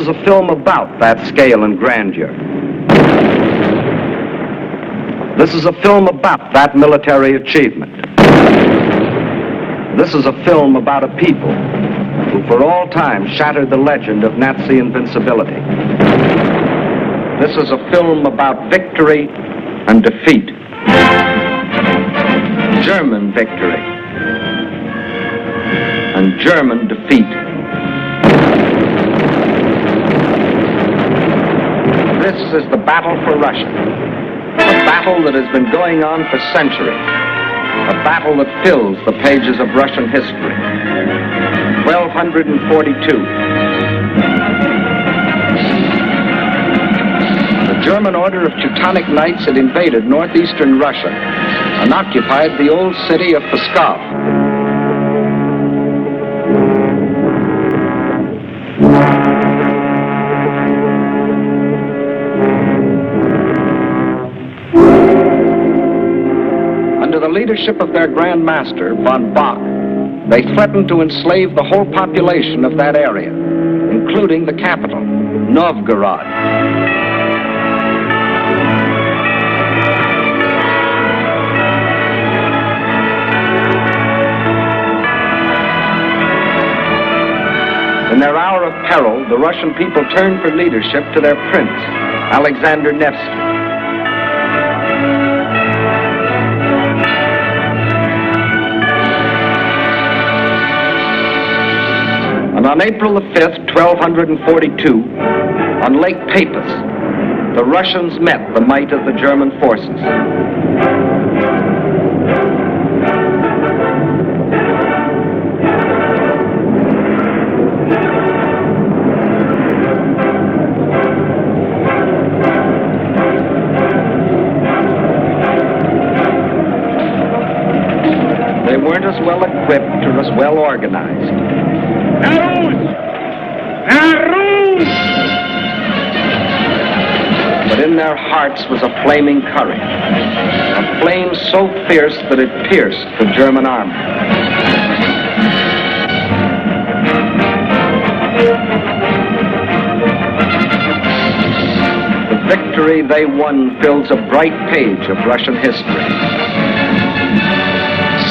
is a film about that scale and grandeur. This is a film about that military achievement. This is a film about a people who for all time shattered the legend of Nazi invincibility. This is a film about victory and defeat. German victory and German defeat. This is the battle for Russia, a battle that has been going on for centuries, a battle that fills the pages of Russian history. 1242. The German Order of Teutonic Knights had invaded northeastern Russia and occupied the old city of Pskov. Under the leadership of their Grand Master, von Bock, they threatened to enslave the whole population of that area, including the capital, Novgorod. In their hour of peril, the Russian people turned for leadership to their prince, Alexander Nevsky. And on April the 5th, 1242, on Lake Peipus, the Russians met the might of the German forces. They weren't as well equipped or as well organized. But in their hearts was a flaming courage, a flame so fierce that it pierced the German army. The victory they won fills a bright page of Russian history.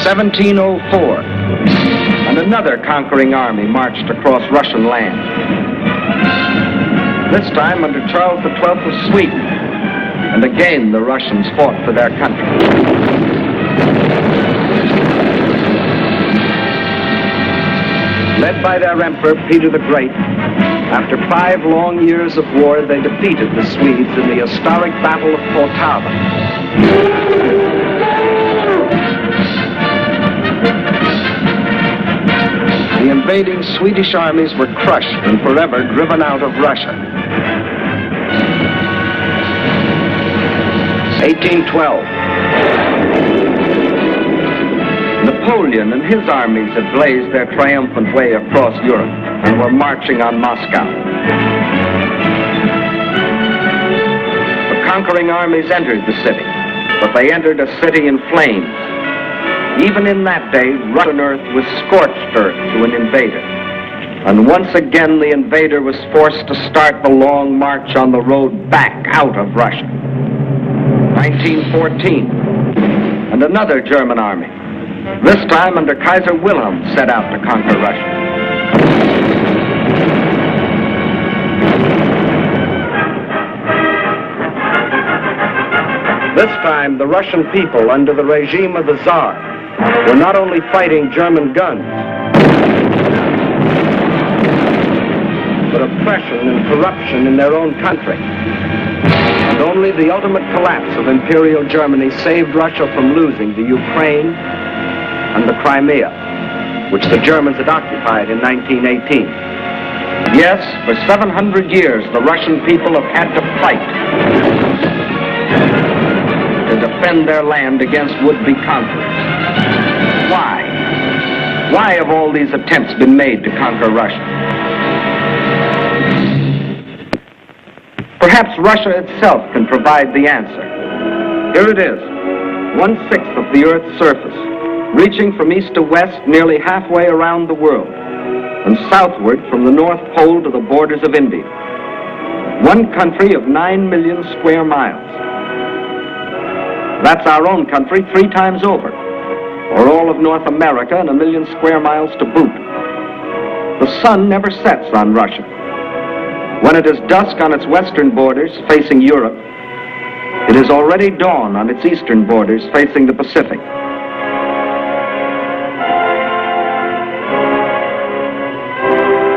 1704, and another conquering army marched across Russian land. This time under Charles XII of Sweden, and again the Russians fought for their country. Led by their Emperor Peter the Great, after 5 long years of war, they defeated the Swedes in the historic Battle of Poltava. The invading Swedish armies were crushed and forever driven out of Russia. 1812. Napoleon and his armies had blazed their triumphant way across Europe and were marching on Moscow. The conquering armies entered the city, but they entered a city in flames. Even in that day, Russian earth was scorched earth to an invader. And once again, the invader was forced to start the long march on the road back out of Russia. 1914, and another German army, this time under Kaiser Wilhelm, set out to conquer Russia. This time, the Russian people, under the regime of the Tsar, were not only fighting German guns, but oppression and corruption in their own country. And only the ultimate collapse of Imperial Germany saved Russia from losing the Ukraine and the Crimea, which the Germans had occupied in 1918. Yes, for 700 years, the Russian people have had to fight to defend their land against would-be conquerors. Why? Why have all these attempts been made to conquer Russia? Perhaps Russia itself can provide the answer. Here it is, 1/6 of the Earth's surface, reaching from east to west nearly halfway around the world, and southward from the North Pole to the borders of India. One country of 9 million square miles. That's our own country 3 times over, or all of North America and 1 million square miles to boot. The sun never sets on Russia. When it is dusk on its western borders facing Europe, it is already dawn on its eastern borders facing the Pacific.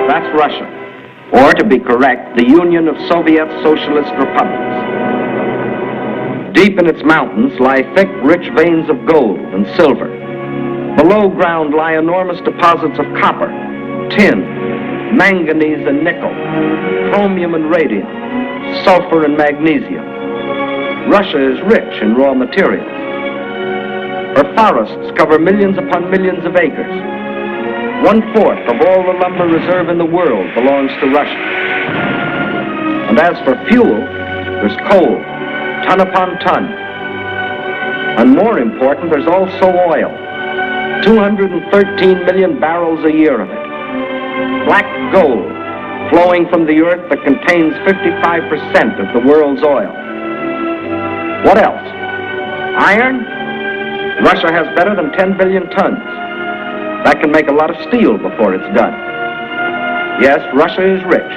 That's Russia, or to be correct, the Union of Soviet Socialist Republics. Deep in its mountains lie thick, rich veins of gold and silver. Below ground lie enormous deposits of copper, tin, manganese and nickel, chromium and radium, sulfur and magnesium. Russia is rich in raw materials. Her forests cover millions upon millions of acres. 1/4 of all the lumber reserve in the world belongs to Russia. And as for fuel, there's coal, ton upon ton. And more important, there's also oil. 213 million barrels a year of it. Black gold flowing from the earth that contains 55% of the world's oil. What else? Iron? Russia has better than 10 billion tons. That can make a lot of steel before it's done. Yes, Russia is rich.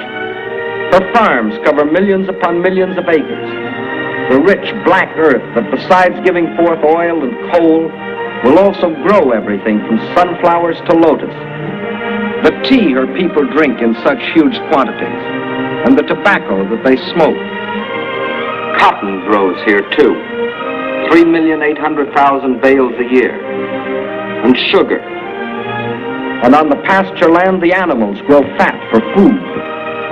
Her farms cover millions upon millions of acres. The rich black earth that besides giving forth oil and coal will also grow everything from sunflowers to lotus. The tea her people drink in such huge quantities, and the tobacco that they smoke. Cotton grows here too, 3,800,000 bales a year, and sugar. And on the pasture land, the animals grow fat for food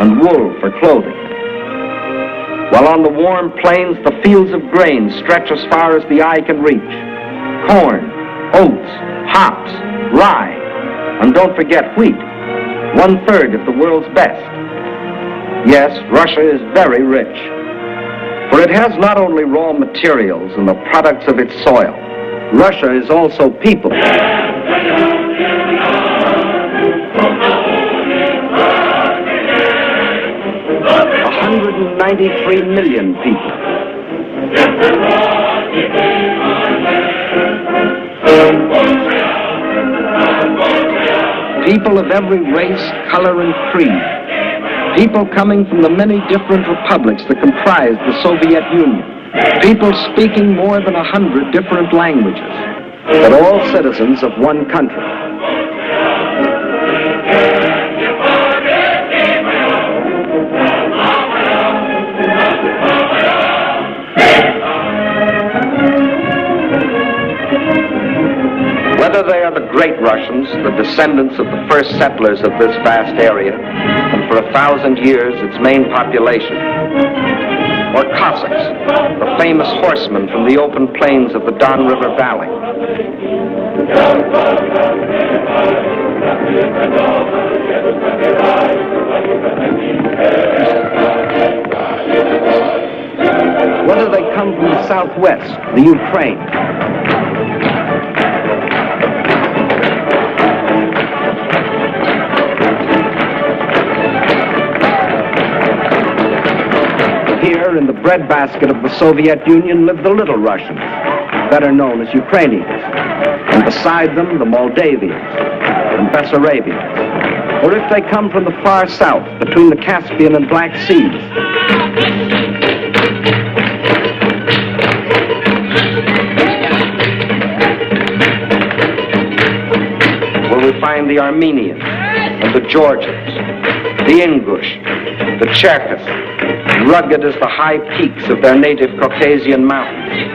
and wool for clothing. While on the warm plains, the fields of grain stretch as far as the eye can reach. Corn, oats, hops, rye, and don't forget wheat, 1/3 of the world's best. Yes, Russia is very rich, for it has not only raw materials and the products of its soil. Russia is also people. 193 million people. People of every race, color, and creed. People coming from the many different republics that comprise the Soviet Union. People speaking more than 100 different languages, but all citizens of one country. Whether they are the great Russians, the descendants of the first settlers of this vast area, and for 1,000 years its main population, or Cossacks, the famous horsemen from the open plains of the Don River Valley. Whether they come from the Southwest, the Ukraine, here in the breadbasket of the Soviet Union live the Little Russians, better known as Ukrainians, and beside them the Moldavians and Bessarabians. Or if they come from the far south, between the Caspian and Black Seas, where we find the Armenians and the Georgians, the Ingush, the Cherkess, rugged as the high peaks of their native Caucasian mountains.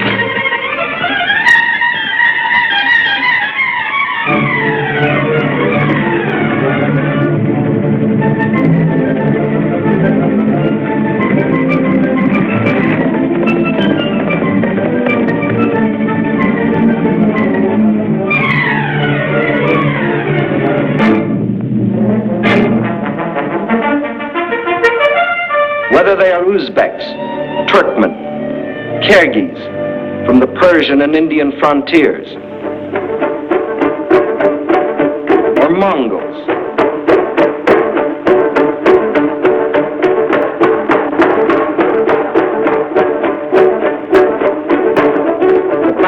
Whether they are Uzbeks, Turkmen, Kyrgyz, from the Persian and Indian frontiers, or Mongols,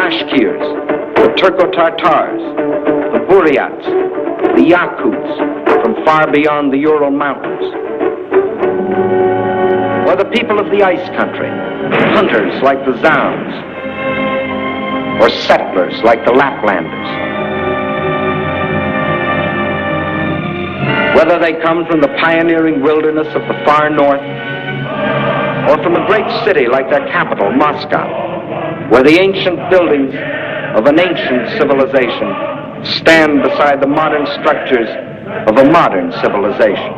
Bashkirs, the Turco-Tartars, the Buryats, the Yakuts from far beyond the Ural Mountains, or the people of the ice country, hunters like the Zounds, or settlers like the Laplanders. Whether they come from the pioneering wilderness of the far north, or from a great city like their capital, Moscow, where the ancient buildings of an ancient civilization stand beside the modern structures of a modern civilization,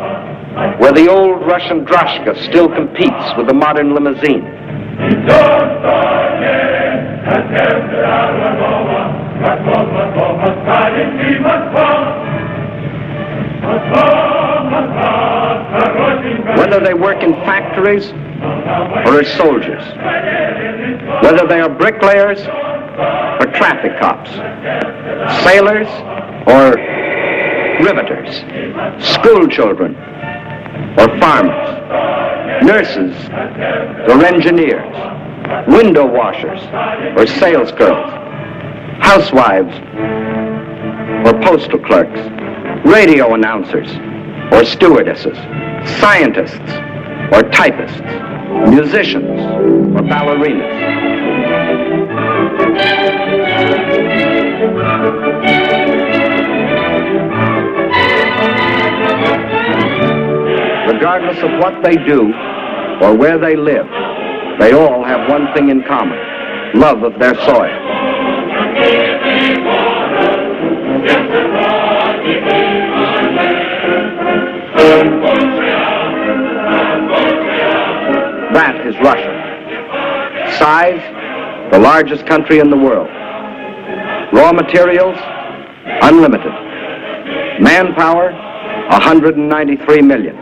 where the old Russian droshka still competes with the modern limousine. Whether they work in factories or as soldiers, whether they are bricklayers or traffic cops, sailors or riveters, school children or farmers, nurses or engineers, window washers or sales girls, housewives or postal clerks, radio announcers or stewardesses, scientists or typists, musicians or ballerinas. Regardless of what they do or where they live, they all have one thing in common: love of their soil. That is Russia. Size, the largest country in the world. Raw materials, unlimited. Manpower, 193 million.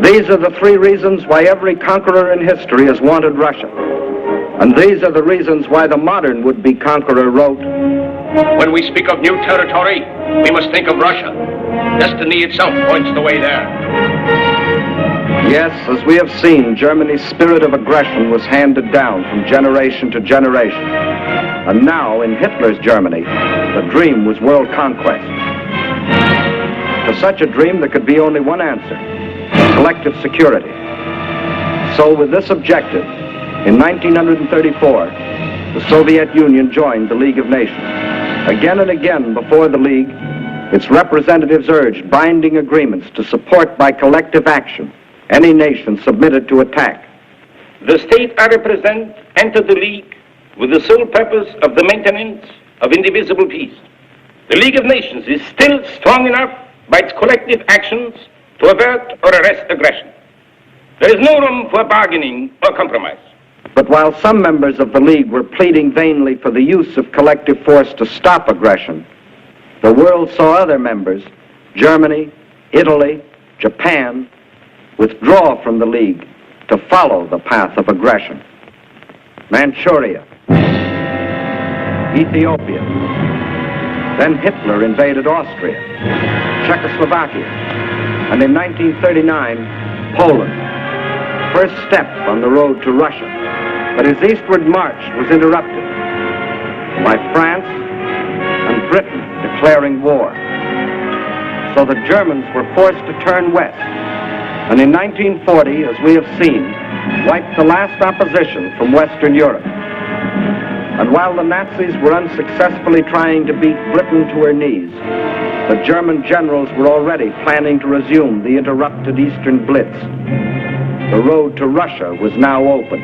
These are the three reasons why every conqueror in history has wanted Russia. And these are the reasons why the modern would-be conqueror wrote, "When we speak of new territory, we must think of Russia. Destiny itself points the way there." Yes, as we have seen, Germany's spirit of aggression was handed down from generation to generation. And now, in Hitler's Germany, the dream was world conquest. To such a dream, there could be only one answer: collective security. So, with this objective, in 1934, the Soviet Union joined the League of Nations. Again and again before the League, its representatives urged binding agreements to support by collective action any nation submitted to attack. The state I represent entered the League with the sole purpose of the maintenance of indivisible peace. The League of Nations is still strong enough by its collective actions to avert or arrest aggression. There is no room for bargaining or compromise. But while some members of the League were pleading vainly for the use of collective force to stop aggression, the world saw other members, Germany, Italy, Japan, withdraw from the League to follow the path of aggression. Manchuria, Ethiopia, then Hitler invaded Austria, Czechoslovakia, and in 1939, Poland, first step on the road to Russia. But his eastward march was interrupted by France and Britain declaring war. So the Germans were forced to turn west, and in 1940, as we have seen, wiped the last opposition from Western Europe. And while the Nazis were unsuccessfully trying to beat Britain to her knees, the German generals were already planning to resume the interrupted Eastern Blitz. The road to Russia was now open.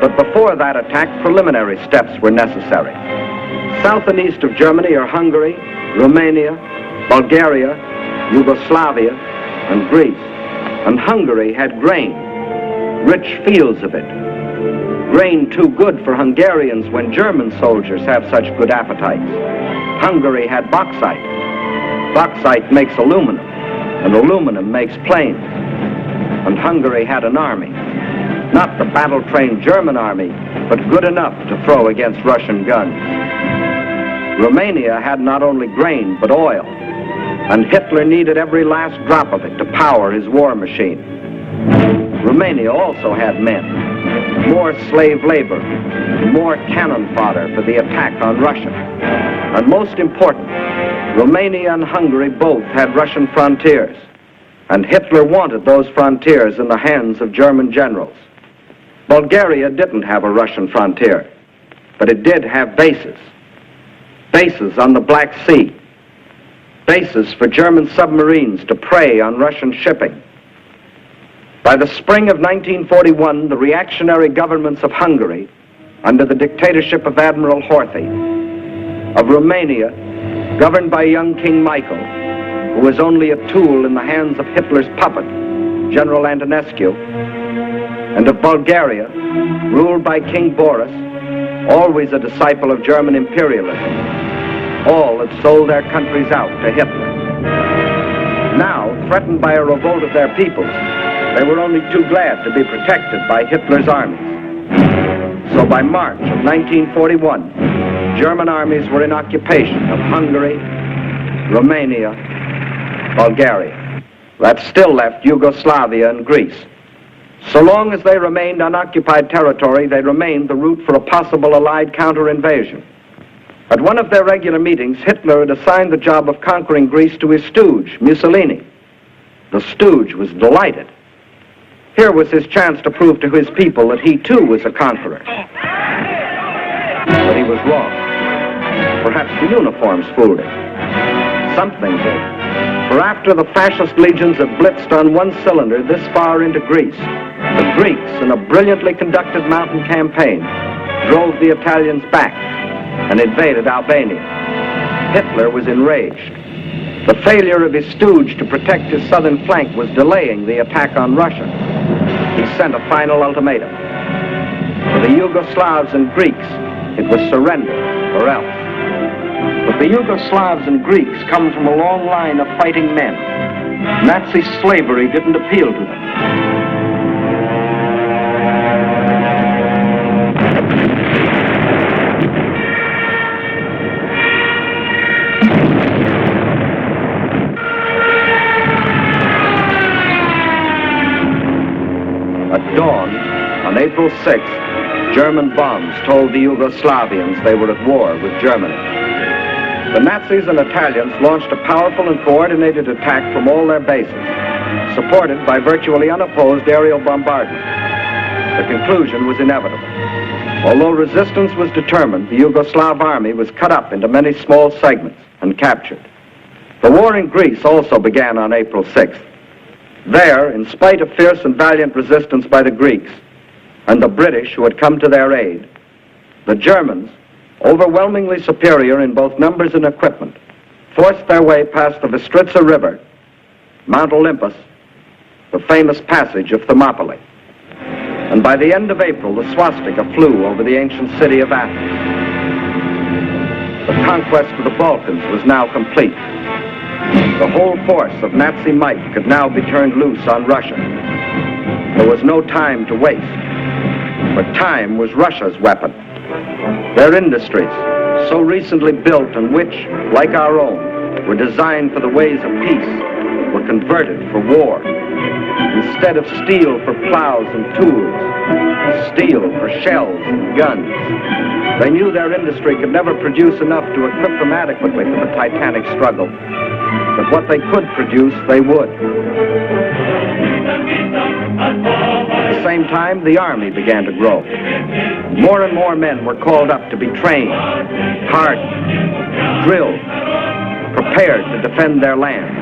But before that attack, preliminary steps were necessary. South and east of Germany are Hungary, Romania, Bulgaria, Yugoslavia, and Greece. And Hungary had grain, rich fields of it. Grain too good for Hungarians when German soldiers have such good appetites. Hungary had bauxite. Bauxite makes aluminum, and aluminum makes planes. And Hungary had an army. Not the battle-trained German army, but good enough to throw against Russian guns. Romania had not only grain, but oil. And Hitler needed every last drop of it to power his war machine. Romania also had men. more slave labor, more cannon fodder for the attack on Russia. And most important, Romania and Hungary both had Russian frontiers, and Hitler wanted those frontiers in the hands of German generals. Bulgaria didn't have a Russian frontier, but it did have bases. Bases on the Black Sea, bases for German submarines to prey on Russian shipping. By the spring of 1941, the reactionary governments of Hungary, under the dictatorship of Admiral Horthy, of Romania, governed by young King Michael, who was only a tool in the hands of Hitler's puppet, General Antonescu, and of Bulgaria, ruled by King Boris, always a disciple of German imperialism. All had sold their countries out to Hitler. Now, threatened by a revolt of their peoples, they were only too glad to be protected by Hitler's armies. So by March of 1941, German armies were in occupation of Hungary, Romania, Bulgaria. That still left Yugoslavia and Greece. So long as they remained unoccupied territory, they remained the route for a possible Allied counter-invasion. At one of their regular meetings, Hitler had assigned the job of conquering Greece to his stooge, Mussolini. The stooge was delighted. Here was his chance to prove to his people that he too was a conqueror. But he was wrong. Perhaps the uniforms fooled him. Something did. For after the fascist legions had blitzed on one cylinder this far into Greece, the Greeks, in a brilliantly conducted mountain campaign, drove the Italians back and invaded Albania. Hitler was enraged. The failure of his stooge to protect his southern flank was delaying the attack on Russia. He sent a final ultimatum. For the Yugoslavs and Greeks, it was surrender or else. But the Yugoslavs and Greeks come from a long line of fighting men. Nazi slavery didn't appeal to them. At dawn, on April 6th, German bombs told the Yugoslavians they were at war with Germany. The Nazis and Italians launched a powerful and coordinated attack from all their bases, supported by virtually unopposed aerial bombardment. The conclusion was inevitable. Although resistance was determined, the Yugoslav army was cut up into many small segments and captured. The war in Greece also began on April 6th. There, in spite of fierce and valiant resistance by the Greeks and the British who had come to their aid, the Germans, overwhelmingly superior in both numbers and equipment, forced their way past the Vistritsa River, Mount Olympus, the famous passage of Thermopylae. And by the end of April, the swastika flew over the ancient city of Athens. The conquest of the Balkans was now complete. The whole force of Nazi might could now be turned loose on Russia. There was no time to waste, but time was Russia's weapon. Their industries, so recently built and which, like our own, were designed for the ways of peace, were converted for war. Instead of steel for plows and tools, steel for shells and guns. They knew their industry could never produce enough to equip them adequately for the titanic struggle. But what they could produce, they would. At the same time, the army began to grow. More and more men were called up to be trained, hardened, drilled, prepared to defend their land.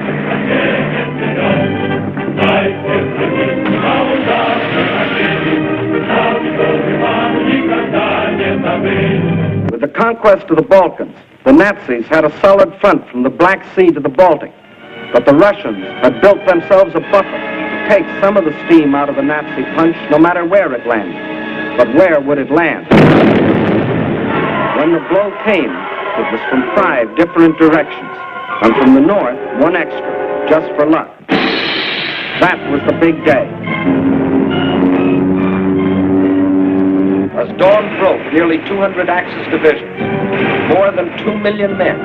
With the conquest of the Balkans, the Nazis had a solid front from the Black Sea to the Baltic, but the Russians had built themselves a buffer to take some of the steam out of the Nazi punch, no matter where it landed. But where would it land? When the blow came, it was from 5 different directions, and from the north, 1 extra, just for luck. That was the big day. As dawn broke, nearly 200 Axis divisions, more than 2 million men,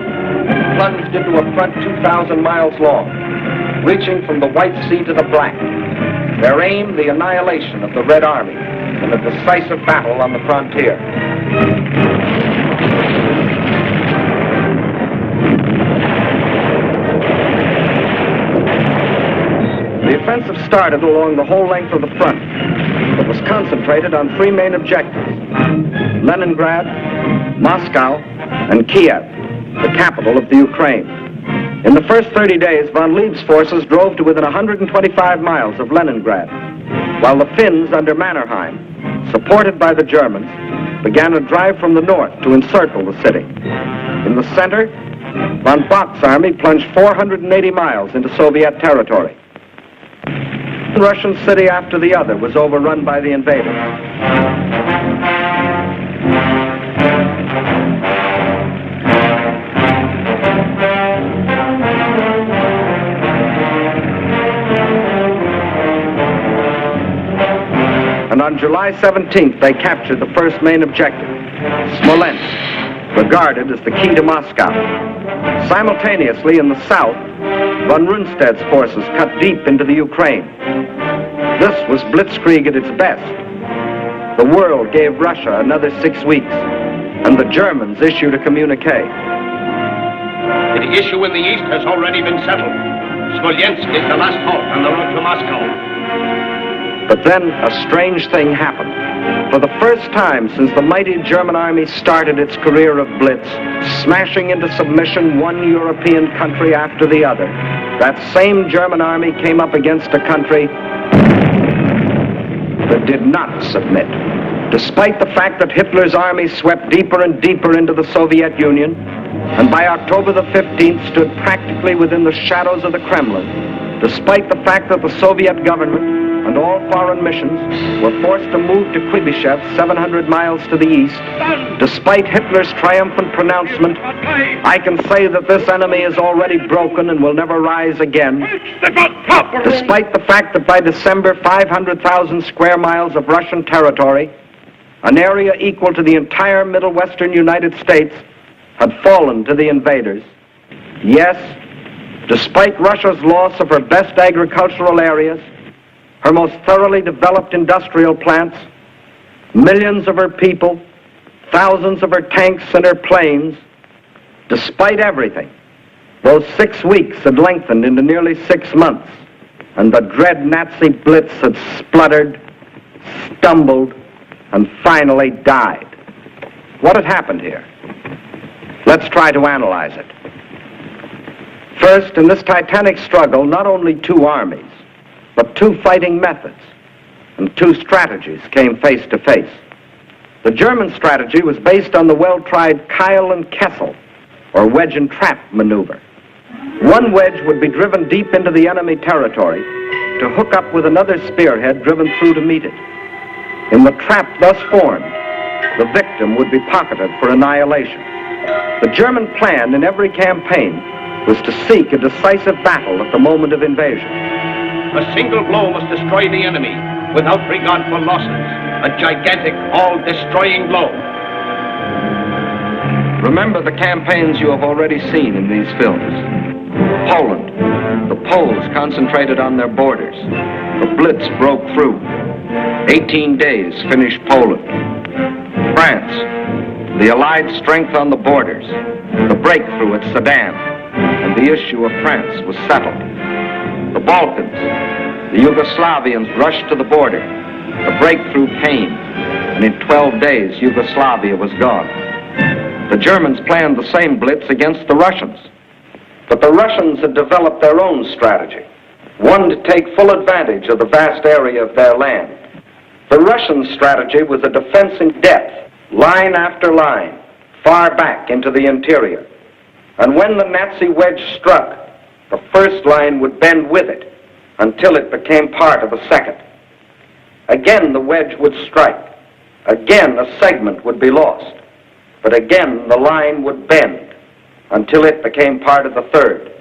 plunged into a front 2,000 miles long, reaching from the White Sea to the Black. Their aim, the annihilation of the Red Army, in a decisive battle on the frontier. The offensive started along the whole length of the front, but was concentrated on three main objectives: Leningrad, Moscow, and Kiev, the capital of the Ukraine. In the first 30 days, von Lieb's forces drove to within 125 miles of Leningrad, while the Finns under Mannerheim, supported by the Germans, began a drive from the north to encircle the city. In the center, von Bock's army plunged 480 miles into Soviet territory. One Russian city after the other was overrun by the invaders. And on July 17th, they captured the first main objective, Smolensk, regarded as the key to Moscow. Simultaneously, in the south, von Rundstedt's forces cut deep into the Ukraine. This was blitzkrieg at its best. The world gave Russia another 6 weeks, and the Germans issued a communique. The issue in the east has already been settled. Smolensk is the last halt on the road to Moscow. But then a strange thing happened. For the first time since the mighty German army started its career of blitz, smashing into submission one European country after the other, that same German army came up against a country that did not submit. Despite the fact that Hitler's army swept deeper and deeper into the Soviet Union, and by October the 15th stood practically within the shadows of the Kremlin, despite the fact that the Soviet government and all foreign missions were forced to move to Kuibyshev, 700 miles to the east, despite Hitler's triumphant pronouncement, I can say that this enemy is already broken and will never rise again. Despite the fact that by December, 500,000 square miles of Russian territory, an area equal to the entire Middle Western United States, had fallen to the invaders. Yes, despite Russia's loss of her best agricultural areas, her most thoroughly developed industrial plants, millions of her people, thousands of her tanks and her planes, despite everything, those 6 weeks had lengthened into nearly 6 months, and the dread Nazi blitz had spluttered, stumbled, and finally died. What had happened here? Let's try to analyze it. First, in this titanic struggle, not only two armies, but two fighting methods and two strategies came face to face. The German strategy was based on the well-tried Keil and Kessel, or wedge and trap maneuver. One wedge would be driven deep into the enemy territory to hook up with another spearhead driven through to meet it. In the trap thus formed, the victim would be pocketed for annihilation. The German plan in every campaign was to seek a decisive battle at the moment of invasion. A single blow must destroy the enemy without regard for losses. A gigantic, all-destroying blow. Remember the campaigns you have already seen in these films. Poland, the Poles concentrated on their borders. The Blitz broke through. 18 days finished Poland. France, the Allied strength on the borders. The breakthrough at Sedan, and the issue of France was settled. The Balkans, the Yugoslavians rushed to the border. The breakthrough came, and in 12 days, Yugoslavia was gone. The Germans planned the same blitz against the Russians. But the Russians had developed their own strategy, one to take full advantage of the vast area of their land. The Russian strategy was a defense in depth, line after line, far back into the interior. And when the Nazi wedge struck, the first line would bend with it until it became part of the second. Again, the wedge would strike. Again, a segment would be lost. But again, the line would bend until it became part of the third.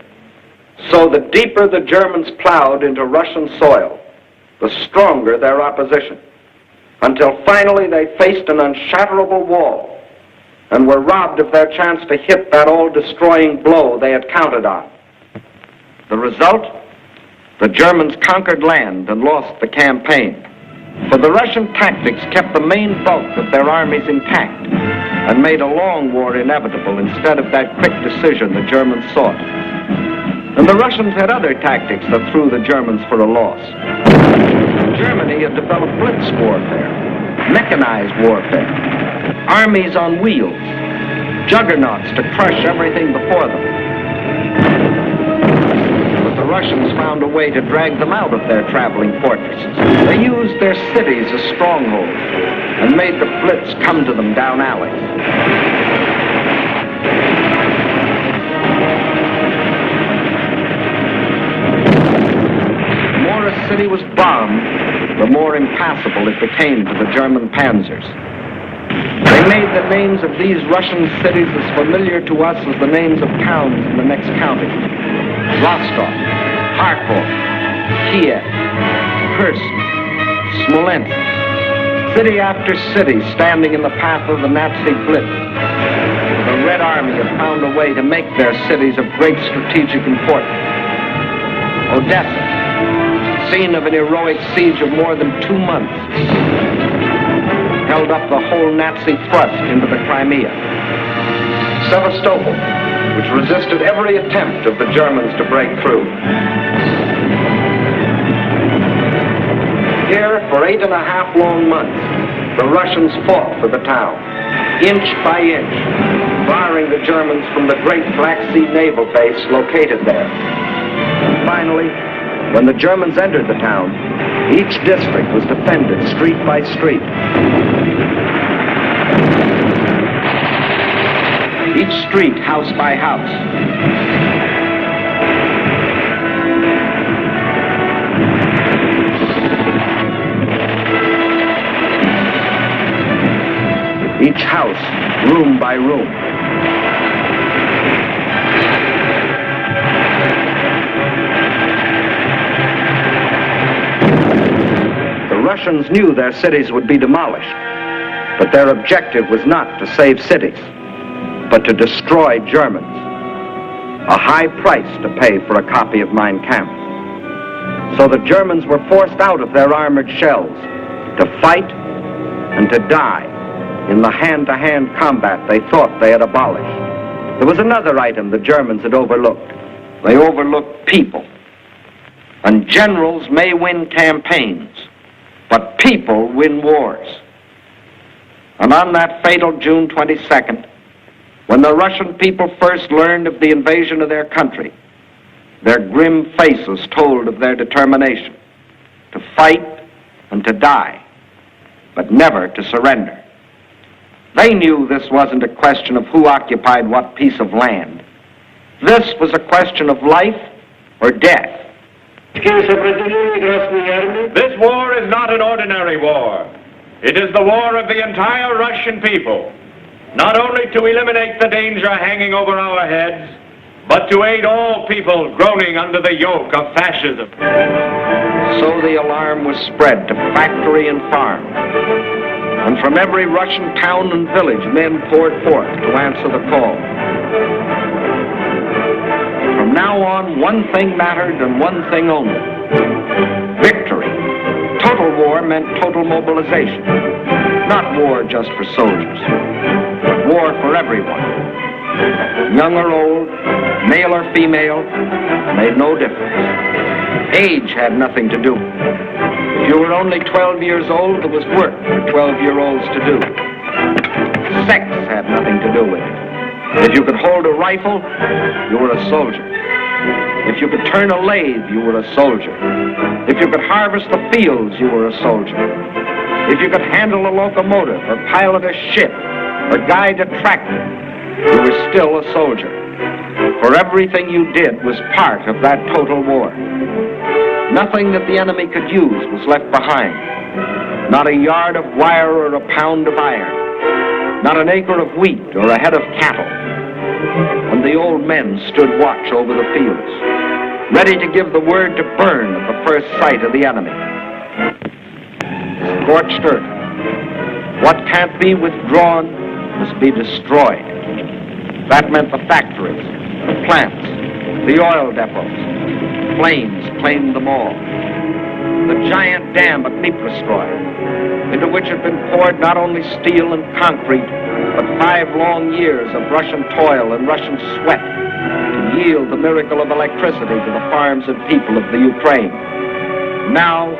So the deeper the Germans plowed into Russian soil, the stronger their opposition, until finally they faced an unshatterable wall and were robbed of their chance to hit that all-destroying blow they had counted on. The result? The Germans conquered land and lost the campaign. For the Russian tactics kept the main bulk of their armies intact and made a long war inevitable instead of that quick decision the Germans sought. And the Russians had other tactics that threw the Germans for a loss. Germany had developed blitz warfare, mechanized warfare, armies on wheels, juggernauts to crush everything before them. But the Russians found a way to drag them out of their traveling fortresses. They used their cities as strongholds and made the blitz come to them down alleys. The more a city was bombed, the more impassable it became to the German panzers. They made the names of these Russian cities as familiar to us as the names of towns in the next county. Rostov, Kharkov, Kiev, Kursk, Smolensk. City after city standing in the path of the Nazi blitz. The Red Army had found a way to make their cities of great strategic importance. Odessa, scene of an heroic siege of more than 2 months, held up the whole Nazi thrust into the Crimea. Sevastopol, which resisted every attempt of the Germans to break through. Here, for 8.5 long months, the Russians fought for the town, inch by inch, barring the Germans from the great Black Sea naval base located there. And finally, when the Germans entered the town, each district was defended street by street. Each street house by house. Each house, room by room. The Russians knew their cities would be demolished, but their objective was not to save cities, but to destroy Germans. A high price to pay for a copy of Mein Kampf. So the Germans were forced out of their armored shells to fight and to die in the hand-to-hand combat they thought they had abolished. There was another item the Germans had overlooked. They overlooked people. And generals may win campaigns, but people win wars. And on that fatal June 22nd, when the Russian people first learned of the invasion of their country, their grim faces told of their determination to fight and to die, but never to surrender. They knew this wasn't a question of who occupied what piece of land. This was a question of life or death. This war is not an ordinary war. It is the war of the entire Russian people, not only to eliminate the danger hanging over our heads, but to aid all people groaning under the yoke of fascism. So the alarm was spread to factory and farm. And from every Russian town and village, men poured forth to answer the call. From now on, one thing mattered and one thing only. Victory. Total war meant total mobilization. Not war just for soldiers, but war for everyone. Young or old, male or female, made no difference. Age had nothing to do. If you were only 12 years old, there was work for 12-year-olds to do. Sex had nothing to do with it. If you could hold a rifle, you were a soldier. If you could turn a lathe, you were a soldier. If you could harvest the fields, you were a soldier. If you could handle a locomotive or pilot a ship or guide a tractor, you were still a soldier. For everything you did was part of that total war. Nothing that the enemy could use was left behind. Not a yard of wire or a pound of iron. Not an acre of wheat or a head of cattle. And the old men stood watch over the fields, ready to give the word to burn at the first sight of the enemy. Scorched earth. What can't be withdrawn must be destroyed. That meant the factories, the plants, the oil depots. Flames claimed them all. the giant dam at Dnipro, into which had been poured not only steel and concrete, but 5 long years of Russian toil and Russian sweat to yield the miracle of electricity to the farms and people of the Ukraine. Now,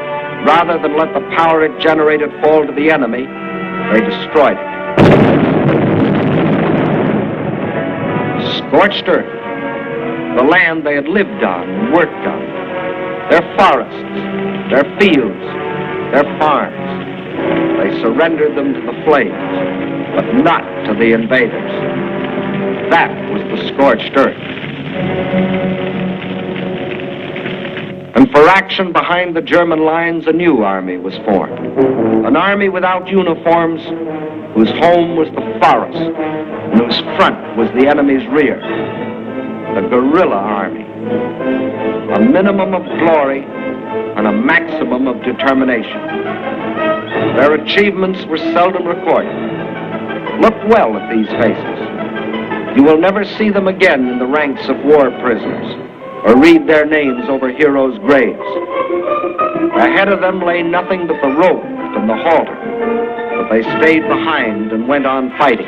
rather than let the power it generated fall to the enemy, they destroyed it. Scorched earth, the land they had lived on and worked on, their forests, their fields, their farms. They surrendered them to the flames, but not to the invaders. That was the scorched earth. And for action behind the German lines, a new army was formed. An army without uniforms, whose home was the forest, and whose front was the enemy's rear. The guerrilla army. A minimum of glory and a maximum of determination. Their achievements were seldom recorded. Look well at these faces. You will never see them again in the ranks of war prisoners, or read their names over heroes' graves. Ahead of them lay nothing but the rope and the halter, but they stayed behind and went on fighting.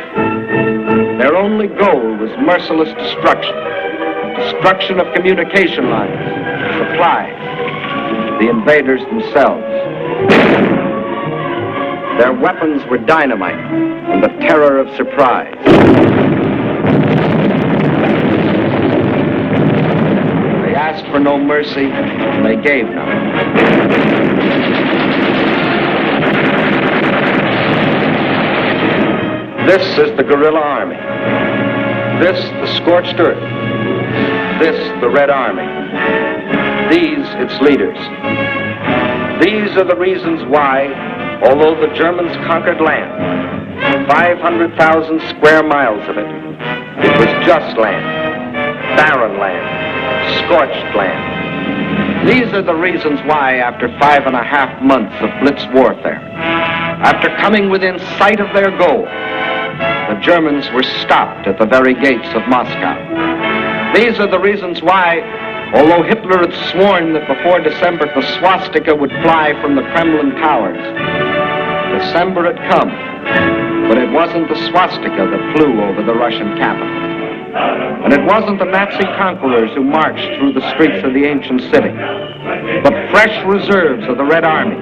Their only goal was merciless destruction. Destruction of communication lines, supplies, the invaders themselves. Their weapons were dynamite and the terror of surprise. They asked for no mercy, and they gave none. This is the guerrilla army. This, the scorched earth. This, the Red Army. These, its leaders. These are the reasons why, although the Germans conquered land, 500,000 square miles of it, it was just land, barren land, scorched land. These are the reasons why, after 5.5 months of blitz warfare, after coming within sight of their goal, the Germans were stopped at the very gates of Moscow. These are the reasons why, although Hitler had sworn that before December the swastika would fly from the Kremlin towers, December had come, but it wasn't the swastika that flew over the Russian capital. And it wasn't the Nazi conquerors who marched through the streets of the ancient city, but fresh reserves of the Red Army.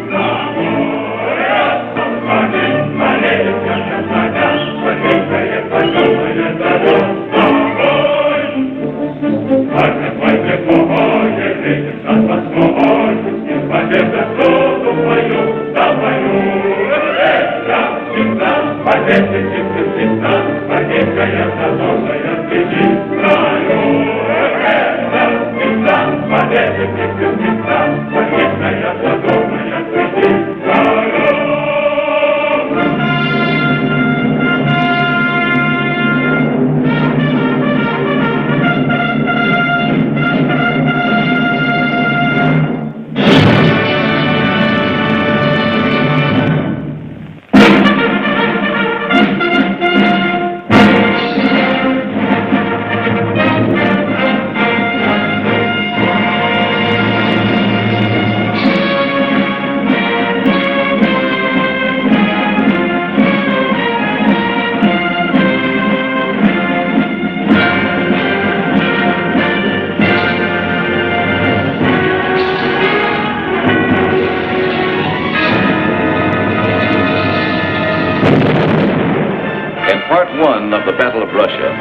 Of the Battle of Russia,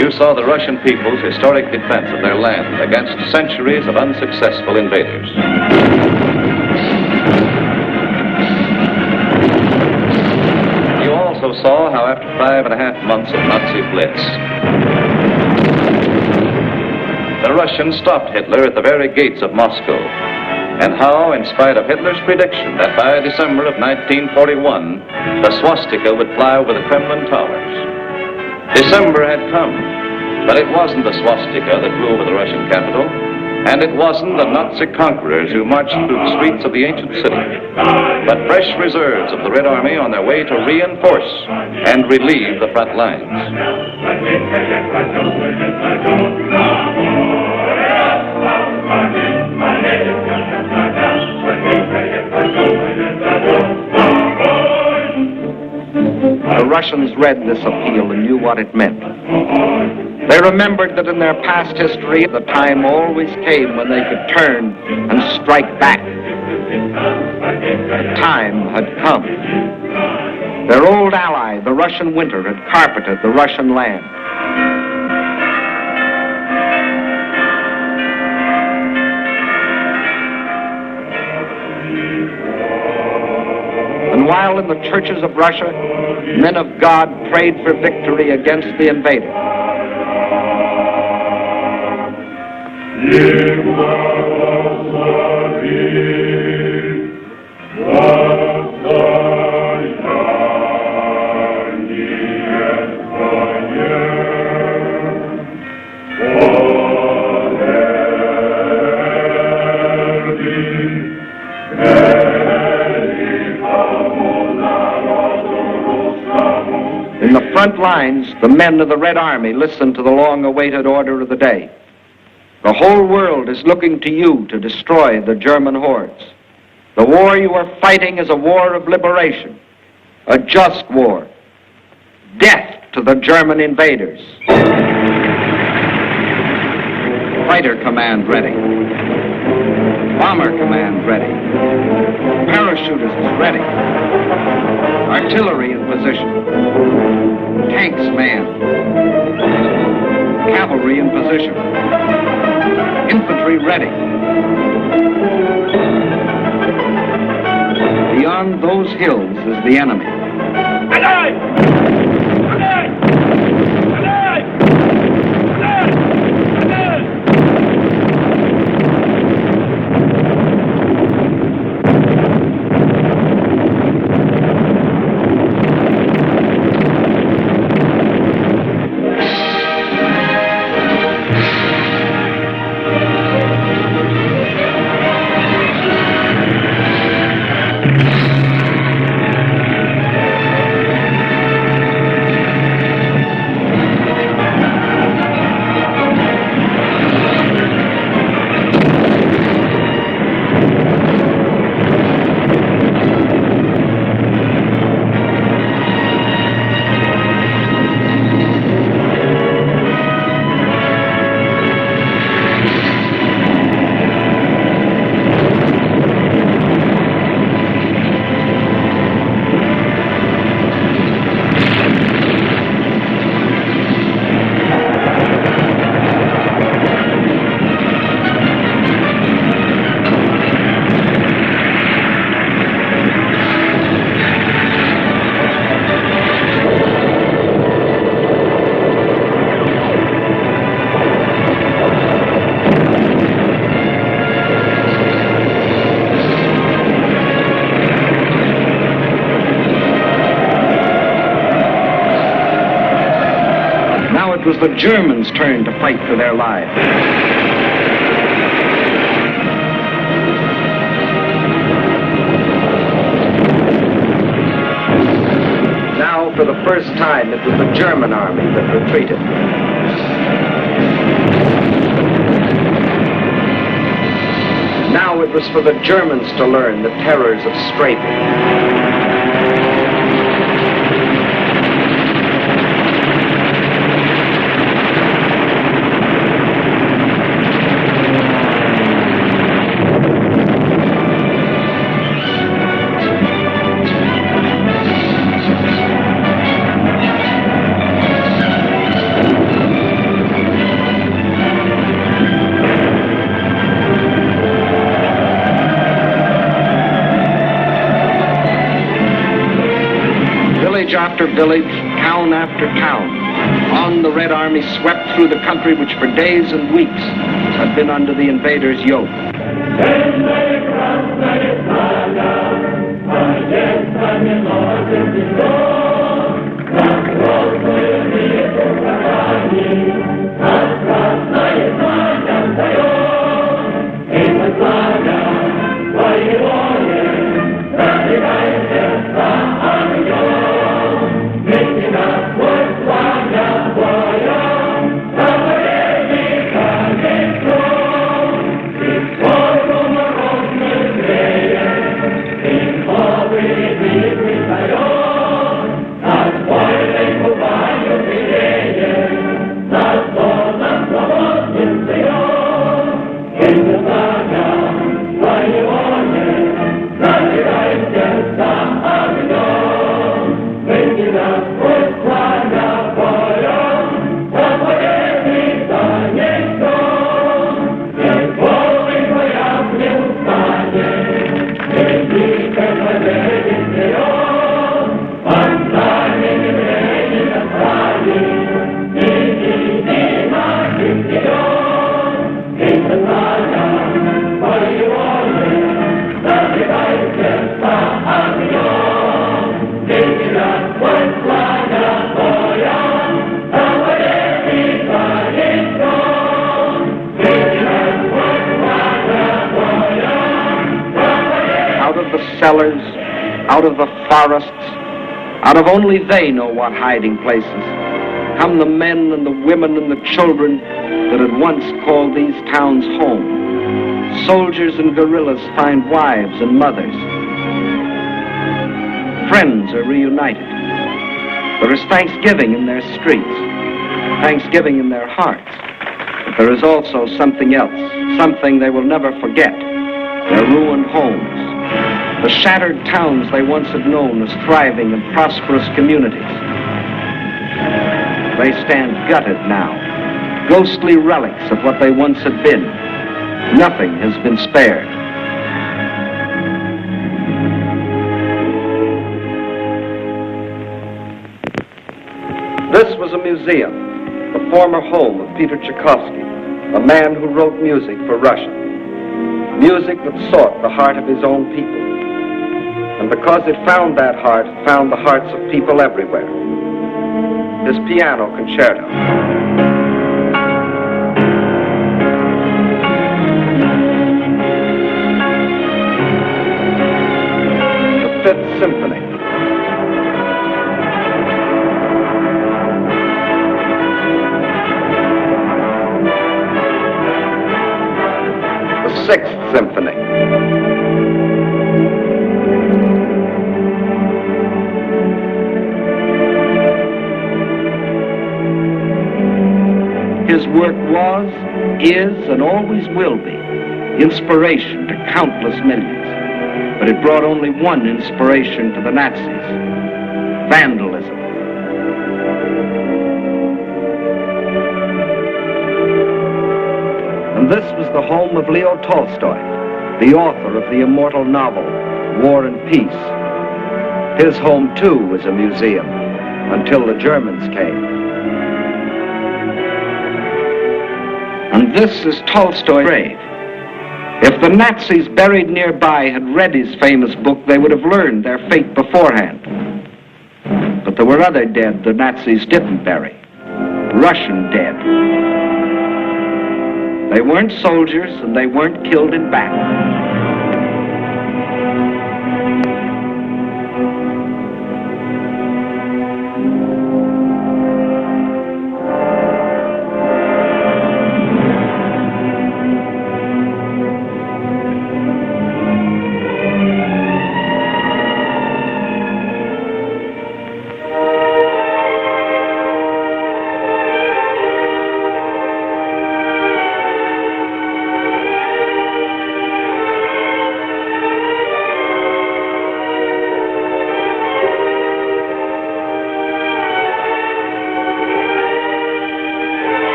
you saw the Russian people's historic defense of their land against centuries of unsuccessful invaders. You also saw how after 5.5 months of Nazi blitz, the Russians stopped Hitler at the very gates of Moscow, and how, in spite of Hitler's prediction that by December of 1941, the swastika would fly over the Kremlin towers, December had come, but it wasn't the swastika that flew over the Russian capital, and it wasn't the Nazi conquerors who marched through the streets of the ancient city, but fresh reserves of the Red Army on their way to reinforce and relieve the front lines. Russians read this appeal and knew what it meant. They remembered that in their past history, the time always came when they could turn and strike back. The time had come. Their old ally, the Russian winter, had carpeted the Russian land. And while in the churches of Russia, men of God prayed for victory against the invader, in the front lines, the men of the Red Army listened to the long-awaited order of the day. The whole world is looking to you to destroy the German hordes. The war you are fighting is a war of liberation, a just war. Death to the German invaders. Fighter command ready. Bomber command ready. Parachutists ready. Artillery in position. Tanks manned. Cavalry in position. Infantry ready. Beyond those hills is the enemy. Alive! Alive! Alive! Alive! Alive! It was the Germans' turn to fight for their lives. Now, for the first time, it was the German army that retreated. Now it was for the Germans to learn the terrors of strafing. Village after village, town after town, on the Red Army swept through the country which for days and weeks had been under the invaders' yoke. That's why cellars, out of the forests, out of only they know what hiding places, come the men and the women and the children that had once called these towns home. Soldiers and guerrillas find wives and mothers. Friends are reunited. There is thanksgiving in their streets, thanksgiving in their hearts. But there is also something else, something they will never forget, their ruined homes, the shattered towns they once had known as thriving and prosperous communities. They stand gutted now, ghostly relics of what they once had been. Nothing has been spared. This was a museum, the former home of Peter Tchaikovsky, a man who wrote music for Russia. Music that sought the heart of his own people. And because it found that heart, it found the hearts of people everywhere. His piano concerto. The Fifth Symphony. The Sixth Symphony. His work was, is, and always will be inspiration to countless millions. But it brought only one inspiration to the Nazis: vandalism. And this was the home of Leo Tolstoy, the author of the immortal novel, War and Peace. His home, too, was a museum, until the Germans came. And this is Tolstoy's grave. If the Nazis buried nearby had read his famous book, they would have learned their fate beforehand. But there were other dead the Nazis didn't bury. Russian dead. They weren't soldiers, and they weren't killed in battle.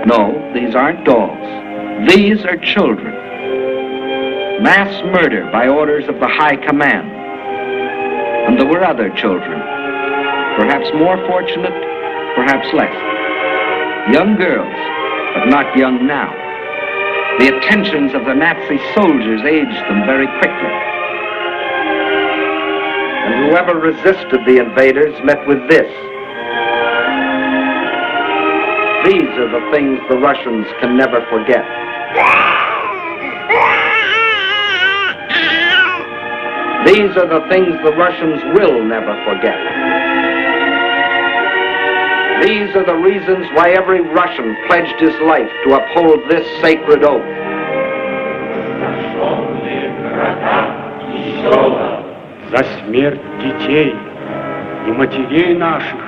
No, these aren't dolls. These are children. Mass murder by orders of the High Command. And there were other children, perhaps more fortunate, perhaps less. Young girls, but not young now. The attentions of the Nazi soldiers aged them very quickly. And whoever resisted the invaders met with this. These are the things the Russians can never forget. These are the things the Russians will never forget. These are the reasons why every Russian pledged his life to uphold this sacred oath. За смерть детей и матерей наших.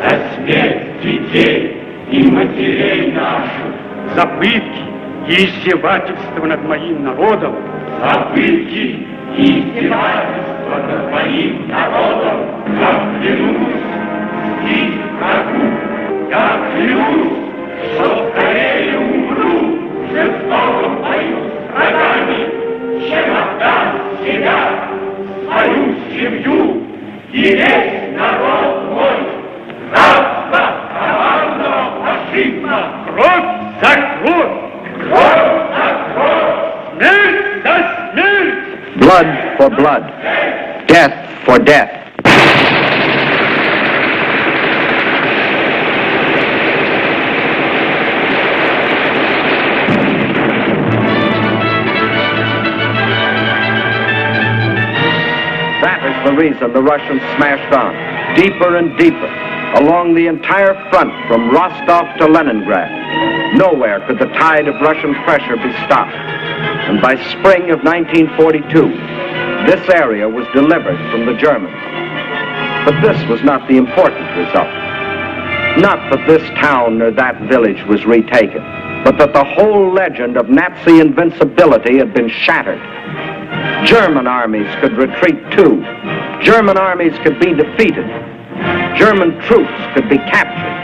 За смерть детей и матерей наших. За пытки и издевательства над моим народом. За пытки и издевательства над моим народом. Я клянусь и врагу. Я клянусь, что скорее умру в жестоком бою с врагами, чем отдам себя, свою семью и весь народ мой. Рабство командного фашизма. Кровь за кровь. Кровь за кровь. Смерть за смерть. Blood for blood. Death for death. reason, the Russians smashed on, deeper and deeper, along the entire front from Rostov to Leningrad. Nowhere could the tide of Russian pressure be stopped. And by spring of 1942, this area was delivered from the Germans. But this was not the important result. Not that this town or that village was retaken, but that the whole legend of Nazi invincibility had been shattered. German armies could retreat too. German armies could be defeated. German troops could be captured.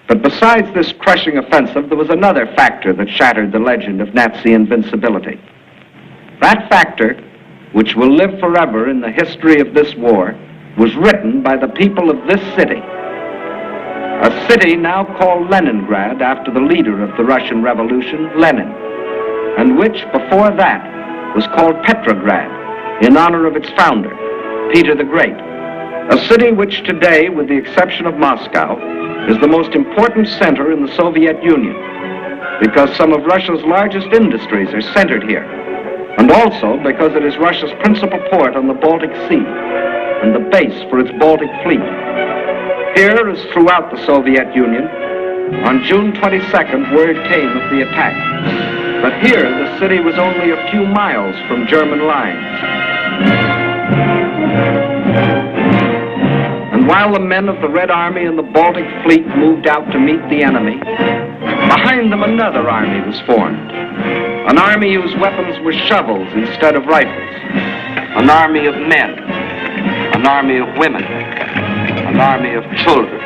But besides this crushing offensive, there was another factor that shattered the legend of Nazi invincibility. That factor, which will live forever in the history of this war, was written by the people of this city. A city now called Leningrad after the leader of the Russian Revolution, Lenin, and which before that was called Petrograd in honor of its founder, Peter the Great. A city which today, with the exception of Moscow, is the most important center in the Soviet Union because some of Russia's largest industries are centered here, and also because it is Russia's principal port on the Baltic Sea and the base for its Baltic fleet. Here, as throughout the Soviet Union, on June 22nd, word came of the attack. But here, the city was only a few miles from German lines. And while the men of the Red Army and the Baltic Fleet moved out to meet the enemy, behind them another army was formed. An army whose weapons were shovels instead of rifles. An army of men. An army of women. An army of children.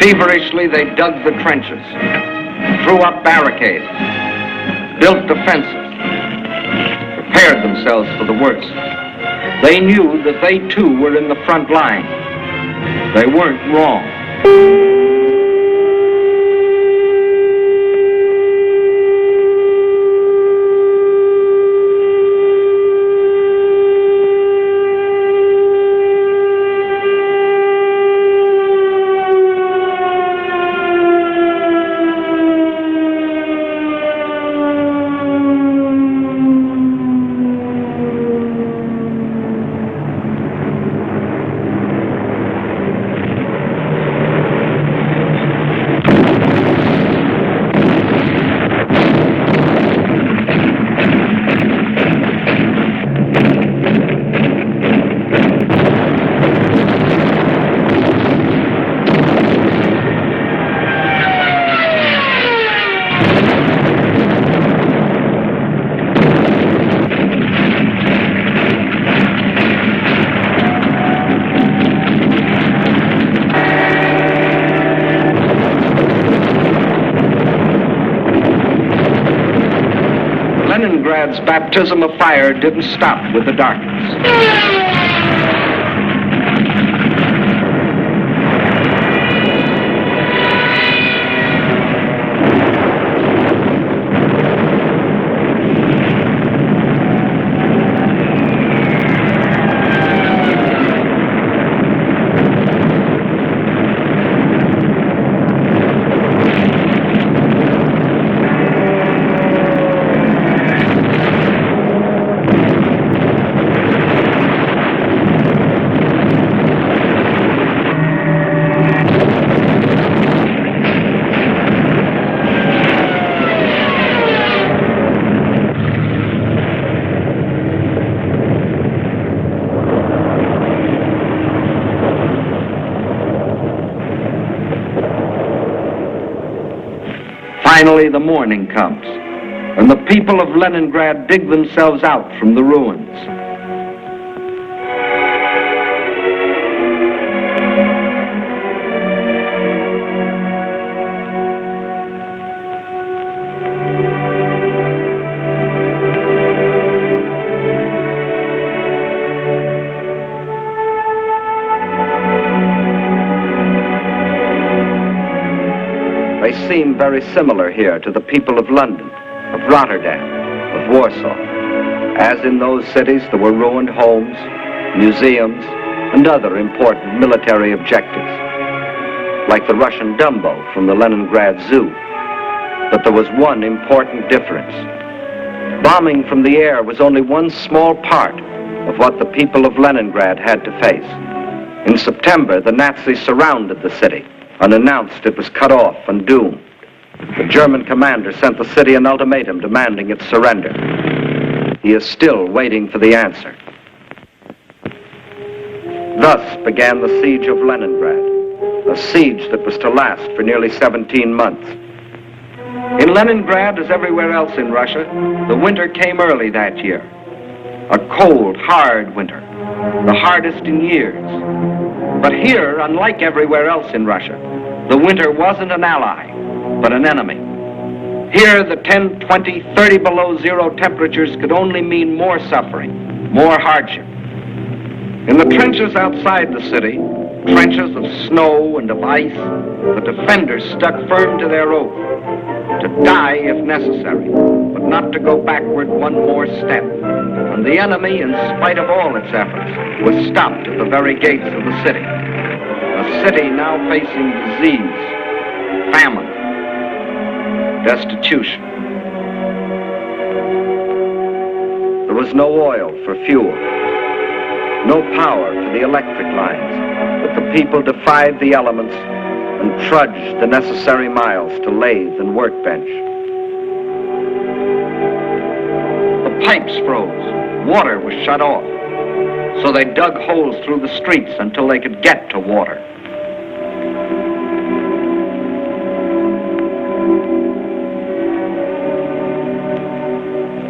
Feverishly, they dug the trenches, threw up barricades, built defenses, prepared themselves for the worst. They knew that they too were in the front line. They weren't wrong. Leningrad's baptism of fire didn't stop with the darkness. Finally, the morning comes, and the people of Leningrad dig themselves out from the ruins. They seem very similar here to the people of London, of Rotterdam, of Warsaw. As in those cities, there were ruined homes, museums, and other important military objectives, like the Russian Dumbo from the Leningrad Zoo. But there was one important difference. Bombing from the air was only one small part of what the people of Leningrad had to face. In September, the Nazis surrounded the city and announced it was cut off and doomed. The German commander sent the city an ultimatum demanding its surrender. He is still waiting for the answer. Thus began the siege of Leningrad, a siege that was to last for nearly 17 months. In Leningrad, as everywhere else in Russia, the winter came early that year. A cold, hard winter, the hardest in years. But here, unlike everywhere else in Russia, the winter wasn't an ally, but an enemy. Here, the 10, 20, 30 below zero temperatures could only mean more suffering, more hardship. In the trenches outside the city, trenches of snow and of ice, the defenders stuck firm to their oath, to die if necessary, but not to go backward one more step. And the enemy, in spite of all its efforts, was stopped at the very gates of the city. A city now facing disease, famine, destitution. There was no oil for fuel, no power for the electric lines, but the people defied the elements and trudged the necessary miles to lathe and workbench. The pipes froze, water was shut off, so they dug holes through the streets until they could get to water.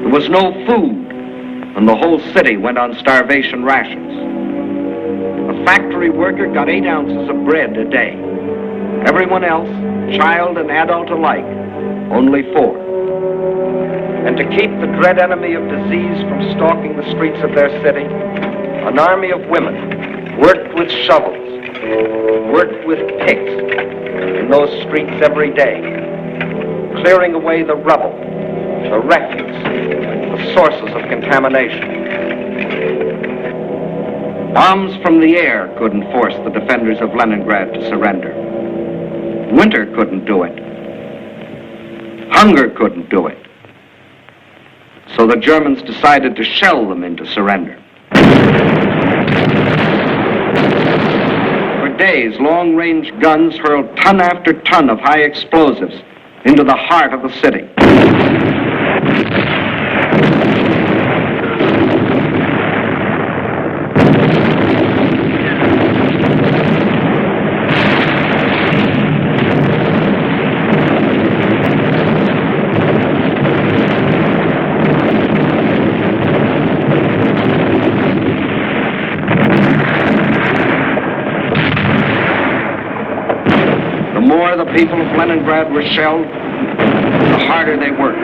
There was no food, and the whole city went on starvation rations. A factory worker got 8 ounces of bread a day. Everyone else, child and adult alike, only 4. And to keep the dread enemy of disease from stalking the streets of their city, an army of women worked with shovels, worked with picks in those streets every day, clearing away the rubble, the refuse, the sources of contamination. Bombs from the air couldn't force the defenders of Leningrad to surrender. Winter couldn't do it. Hunger couldn't do it. So the Germans decided to shell them into surrender. For days, long-range guns hurled ton after ton of high explosives into the heart of the city. The people of Leningrad were shelled, the harder they worked.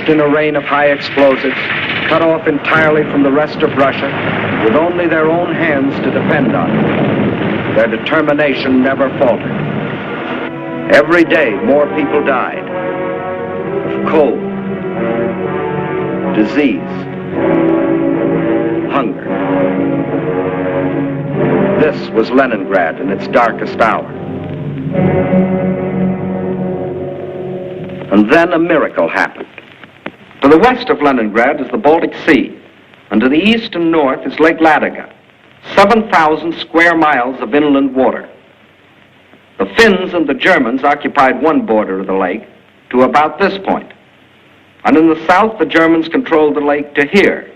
In a rain of high explosives, cut off entirely from the rest of Russia, with only their own hands to depend on. Their determination never faltered. Every day, more people died of cold, disease, hunger. This was Leningrad in its darkest hour. And then a miracle happened. To the west of Leningrad is the Baltic Sea, and to the east and north is Lake Ladoga, 7,000 square miles of inland water. The Finns and the Germans occupied one border of the lake to about this point, and in the south the Germans controlled the lake to here.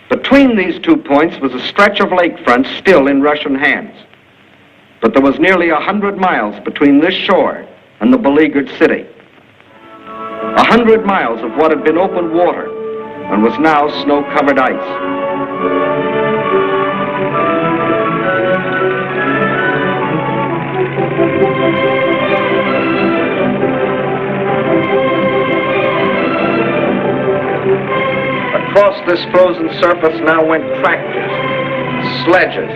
Between these 2 points was a stretch of lakefront still in Russian hands, but there was nearly 100 miles between this shore and the beleaguered city. 100 miles of what had been open water and was now snow-covered ice. Across this frozen surface now went tractors, sledges,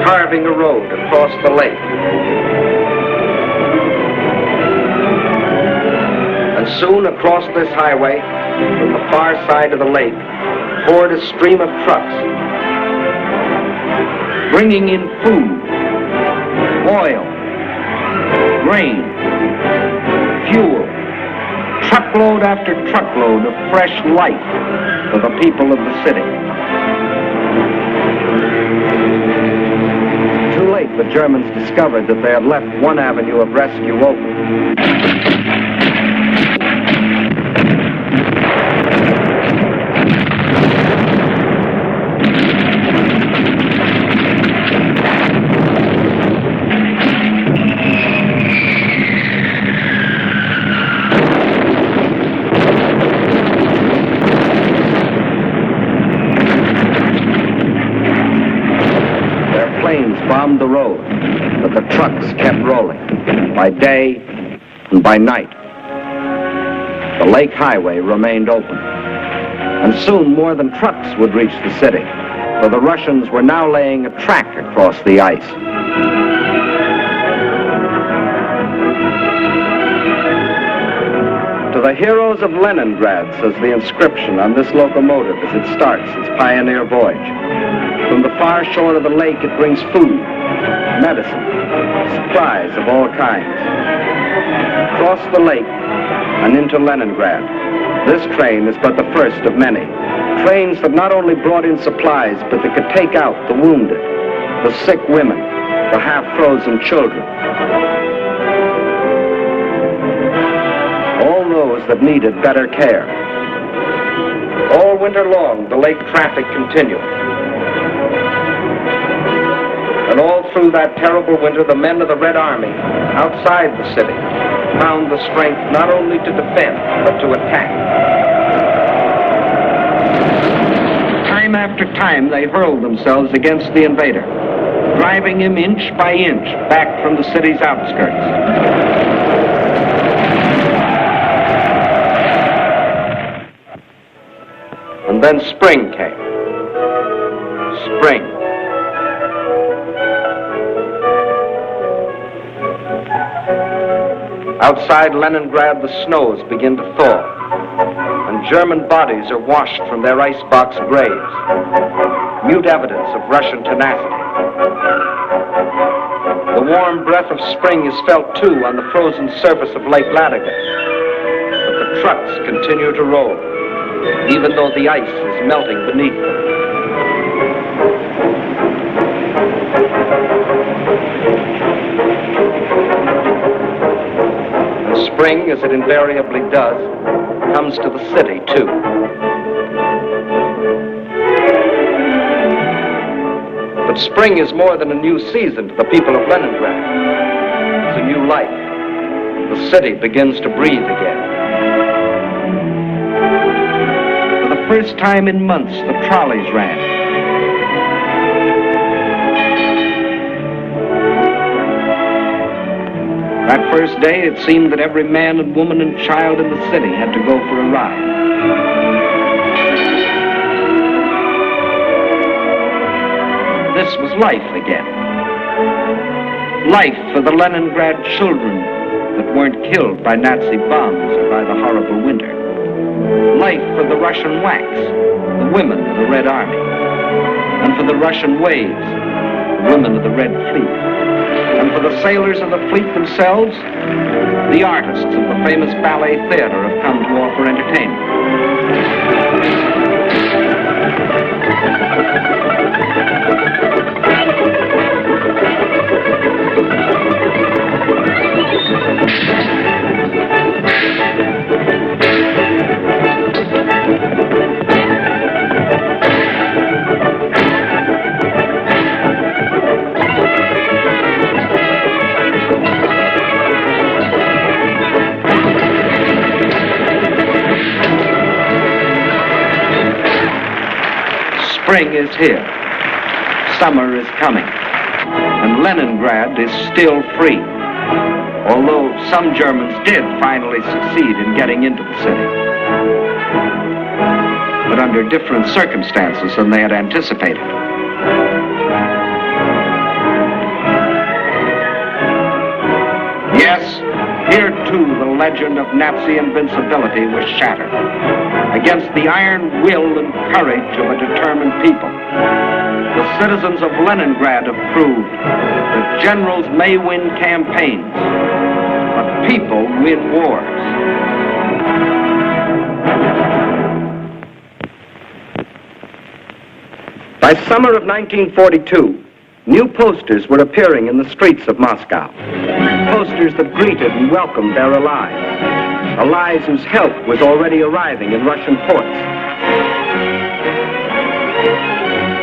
carving a road across the lake. And soon across this highway, from the far side of the lake, poured a stream of trucks, bringing in food, oil, grain, fuel, truckload after truckload of fresh life for the people of the city. Too late, the Germans discovered that they had left one avenue of rescue open. Bombed the road, but the trucks kept rolling, by day and by night. The lake highway remained open, and soon more than trucks would reach the city, for the Russians were now laying a track across the ice. To the heroes of Leningrad, says the inscription on this locomotive as it starts its pioneer voyage. From the far shore of the lake, it brings food, medicine, supplies of all kinds. Across the lake and into Leningrad, this train is but the first of many. Trains that not only brought in supplies, but that could take out the wounded, the sick women, the half-frozen children. All those that needed better care. All winter long, the lake traffic continued. And all through that terrible winter, the men of the Red Army, outside the city, found the strength not only to defend, but to attack. Time after time, they hurled themselves against the invader, driving him inch by inch back from the city's outskirts. And then spring came. Spring. Outside Leningrad, the snows begin to thaw, and German bodies are washed from their icebox graves, mute evidence of Russian tenacity. The warm breath of spring is felt, too, on the frozen surface of Lake Ladoga, but the trucks continue to roll, even though the ice is melting beneath them. Spring, as it invariably does, comes to the city, too. But spring is more than a new season to the people of Leningrad. It's a new life. The city begins to breathe again. For the first time in months, the trolleys ran. That first day, it seemed that every man and woman and child in the city had to go for a ride. This was life again. Life for the Leningrad children that weren't killed by Nazi bombs or by the horrible winter. Life for the Russian WWII, the women of the Red Army. And for the Russian waves, the women of the Red Fleet. And for the sailors of the fleet themselves, the artists of the famous ballet theater have come to offer entertainment. Spring is here. Summer is coming. And Leningrad is still free. Although some Germans did finally succeed in getting into the city. but under different circumstances than they had anticipated. Yes, here too the legend of Nazi invincibility was shattered against the iron will and courage of a determined people. The citizens of Leningrad have proved that generals may win campaigns, but people win wars. By summer of 1942, new posters were appearing in the streets of Moscow. Posters that greeted and welcomed their allies whose help was already arriving in Russian ports.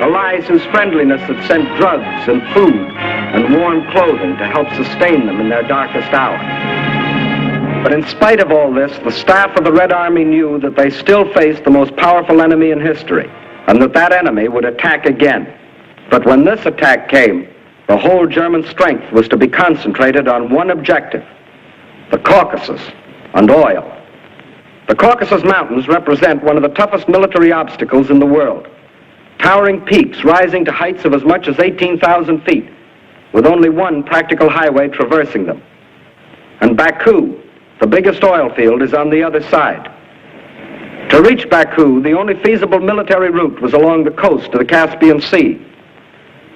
Allies whose friendliness had sent drugs and food and warm clothing to help sustain them in their darkest hour. But in spite of all this, the staff of the Red Army knew that they still faced the most powerful enemy in history, and that enemy would attack again. But when this attack came, the whole German strength was to be concentrated on one objective: the Caucasus and oil. The Caucasus Mountains represent one of the toughest military obstacles in the world. Towering peaks rising to heights of as much as 18,000 feet, with only one practical highway traversing them. And Baku, the biggest oil field, is on the other side. To reach Baku, the only feasible military route was along the coast of the Caspian Sea.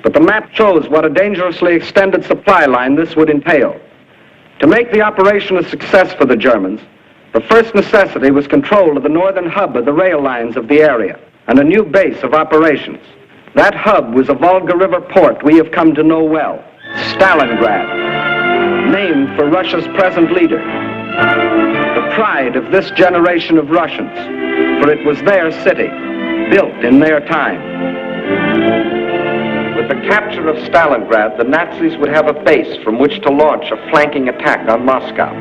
But the map shows what a dangerously extended supply line this would entail. To make the operation a success for the Germans, the first necessity was control of the northern hub of the rail lines of the area and a new base of operations. That hub was a Volga River port we have come to know well, Stalingrad, named for Russia's present leader. The pride of this generation of Russians, for it was their city, built in their time. With the capture of Stalingrad, the Nazis would have a base from which to launch a flanking attack on Moscow.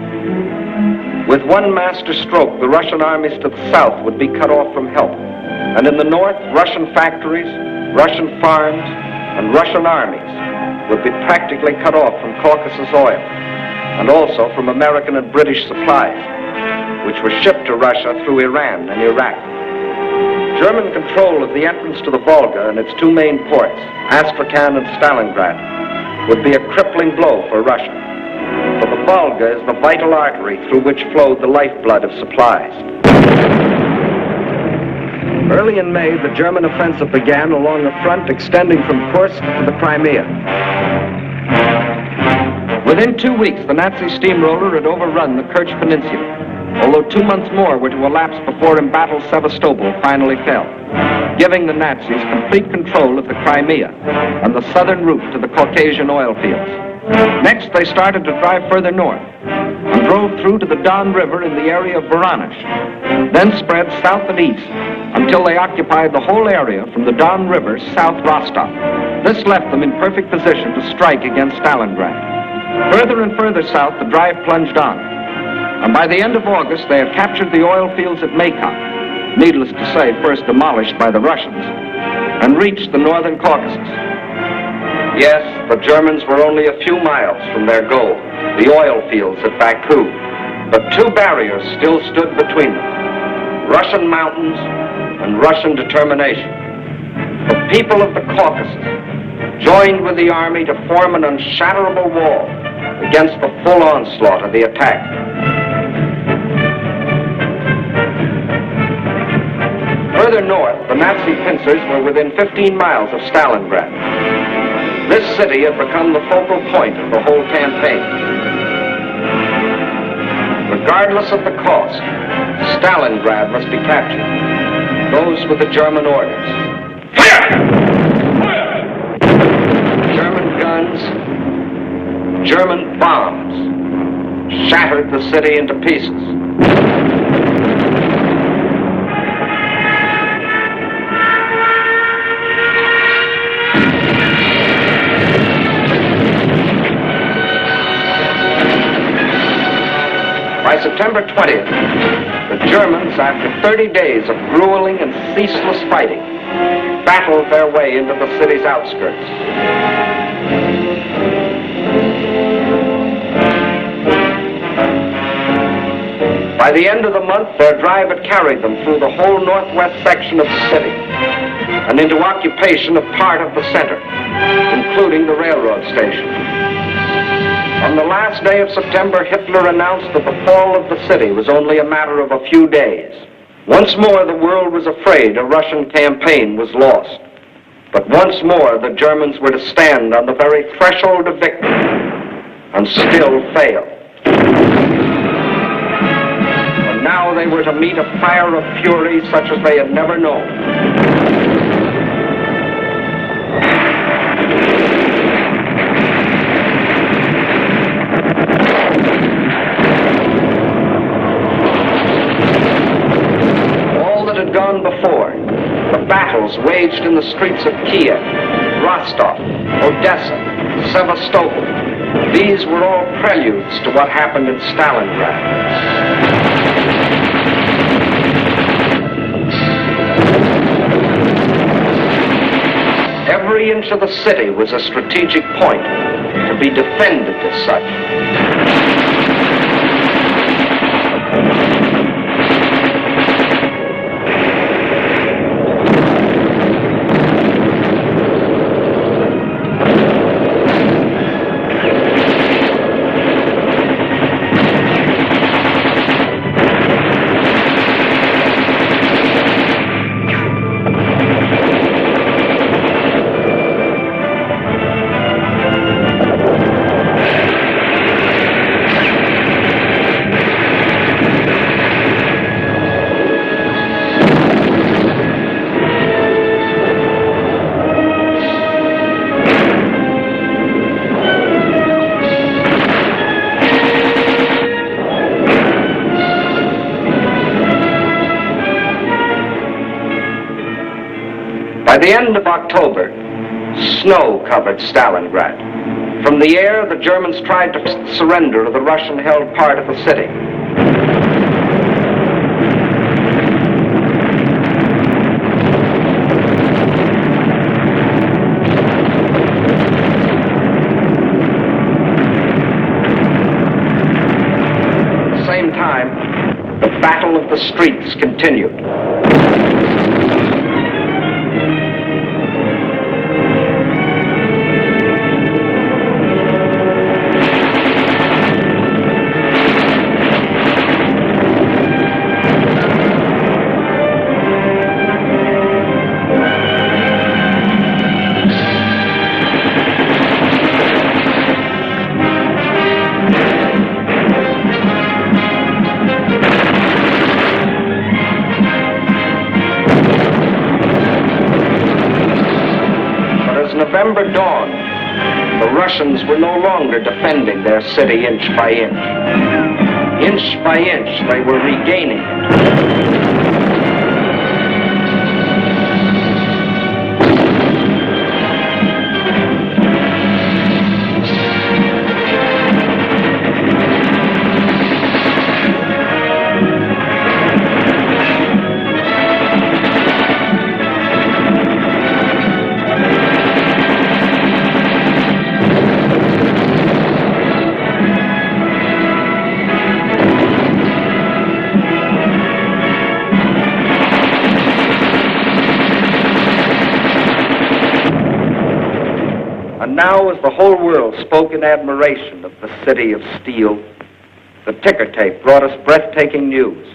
With one master stroke, the Russian armies to the south would be cut off from help. And in the north, Russian factories, Russian farms, and Russian armies would be practically cut off from Caucasus oil, and also from American and British supplies, which were shipped to Russia through Iran and Iraq. German control of the entrance to the Volga and its two main ports, Astrakhan and Stalingrad, would be a crippling blow for Russia. For the Volga is the vital artery through which flowed the lifeblood of supplies. Early in May, the German offensive began along a front extending from Kursk to the Crimea. Within 2 weeks, the Nazi steamroller had overrun the Kerch Peninsula, although 2 months more were to elapse before embattled Sevastopol finally fell, giving the Nazis complete control of the Crimea and the southern route to the Caucasian oil fields. Next, they started to drive further north and drove through to the Don River in the area of Voronezh, then spread south and east until they occupied the whole area from the Don River south Rostov. This left them in perfect position to strike against Stalingrad. Further and further south, the drive plunged on, and by the end of August, they had captured the oil fields at Maykoff, needless to say, first demolished by the Russians, and reached the northern Caucasus. Yes, the Germans were only a few miles from their goal, the oil fields at Baku, but two barriers still stood between them: Russian mountains and Russian determination. The people of the Caucasus joined with the army to form an unshatterable wall against the full onslaught of the attack. Further north, the Nazi pincers were within 15 miles of Stalingrad. This city had become the focal point of the whole campaign. Regardless of the cost, Stalingrad must be captured. Those were the German orders. Fire! Fire! German guns, German bombs shattered the city into pieces. By September 20th, the Germans, after 30 days of grueling and ceaseless fighting, battled their way into the city's outskirts. By the end of the month, their drive had carried them through the whole northwest section of the city and into occupation of part of the center, including the railroad station. On the last day of September, Hitler announced that the fall of the city was only a matter of a few days. Once more, the world was afraid a Russian campaign was lost. But once more, the Germans were to stand on the very threshold of victory and still fail. And now they were to meet a fire of fury such as they had never known. Gone before, the battles waged in the streets of Kiev, Rostov, Odessa, Sevastopol, these were all preludes to what happened in Stalingrad. Every inch of the city was a strategic point to be defended as such. By the end of October, snow covered Stalingrad. From the air, the Germans tried to surrender to the Russian-held part of the city. At the same time, the battle of the streets continued. November dawned, the Russians were no longer defending their city inch by inch. Inch by inch, they were regaining it. And now, as the whole world spoke in admiration of the city of steel, the ticker tape brought us breathtaking news.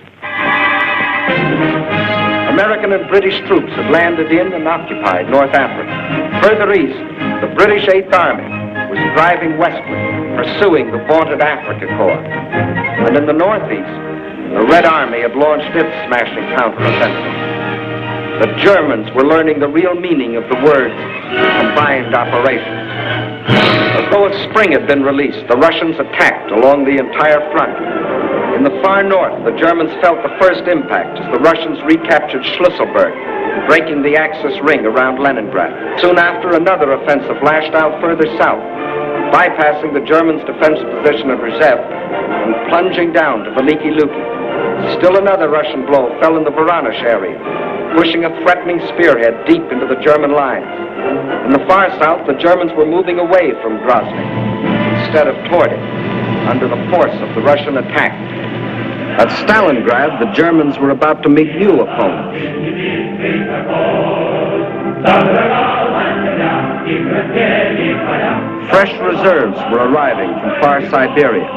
American and British troops had landed in and occupied North Africa. Further east, the British 8th Army was driving westward, pursuing the vaunted Africa Corps. And in the northeast, the Red Army had launched its smashing counteroffensive. The Germans were learning the real meaning of the words combined operations. As though a spring had been released, the Russians attacked along the entire front. In the far north, the Germans felt the first impact as the Russians recaptured Schlusselburg, breaking the Axis ring around Leningrad. Soon after, another offensive lashed out further south, bypassing the Germans' defense position at Rzhev and plunging down to Veliki Luki. Still another Russian blow fell in the Voronezh area, pushing a threatening spearhead deep into the German lines. In the far south, the Germans were moving away from Grozny instead of toward it, under the force of the Russian attack. At Stalingrad, the Germans were about to meet new opponents. Fresh reserves were arriving from far Siberia.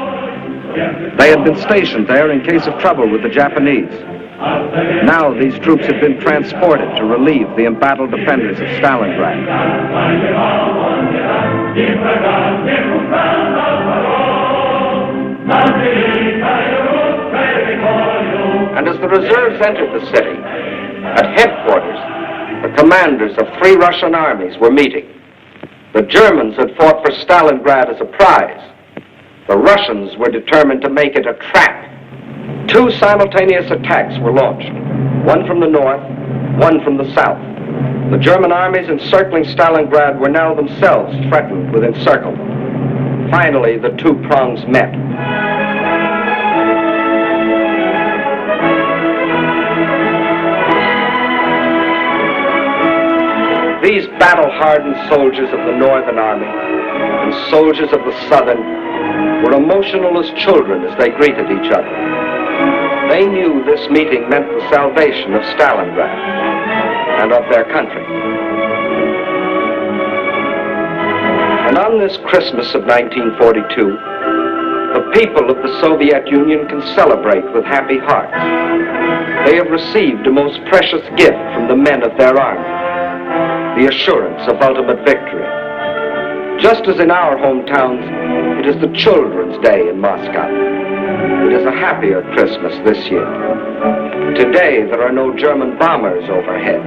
They had been stationed there in case of trouble with the Japanese. Now these troops had been transported to relieve the embattled defenders of Stalingrad. And as the reserves entered the city, at headquarters, the commanders of 3 Russian armies were meeting. The Germans had fought for Stalingrad as a prize. The Russians were determined to make it a trap. 2 simultaneous attacks were launched, one from the north, one from the south. The German armies encircling Stalingrad were now themselves threatened with encirclement. Finally, the 2 prongs met. These battle-hardened soldiers of the Northern Army and soldiers of the Southern were emotional as children as they greeted each other. They knew this meeting meant the salvation of Stalingrad and of their country. And on this Christmas of 1942, the people of the Soviet Union can celebrate with happy hearts. They have received a most precious gift from the men of their army, the assurance of ultimate victory. Just as in our hometowns, it is the Children's Day in Moscow. It is a happier Christmas this year. Today, there are no German bombers overhead.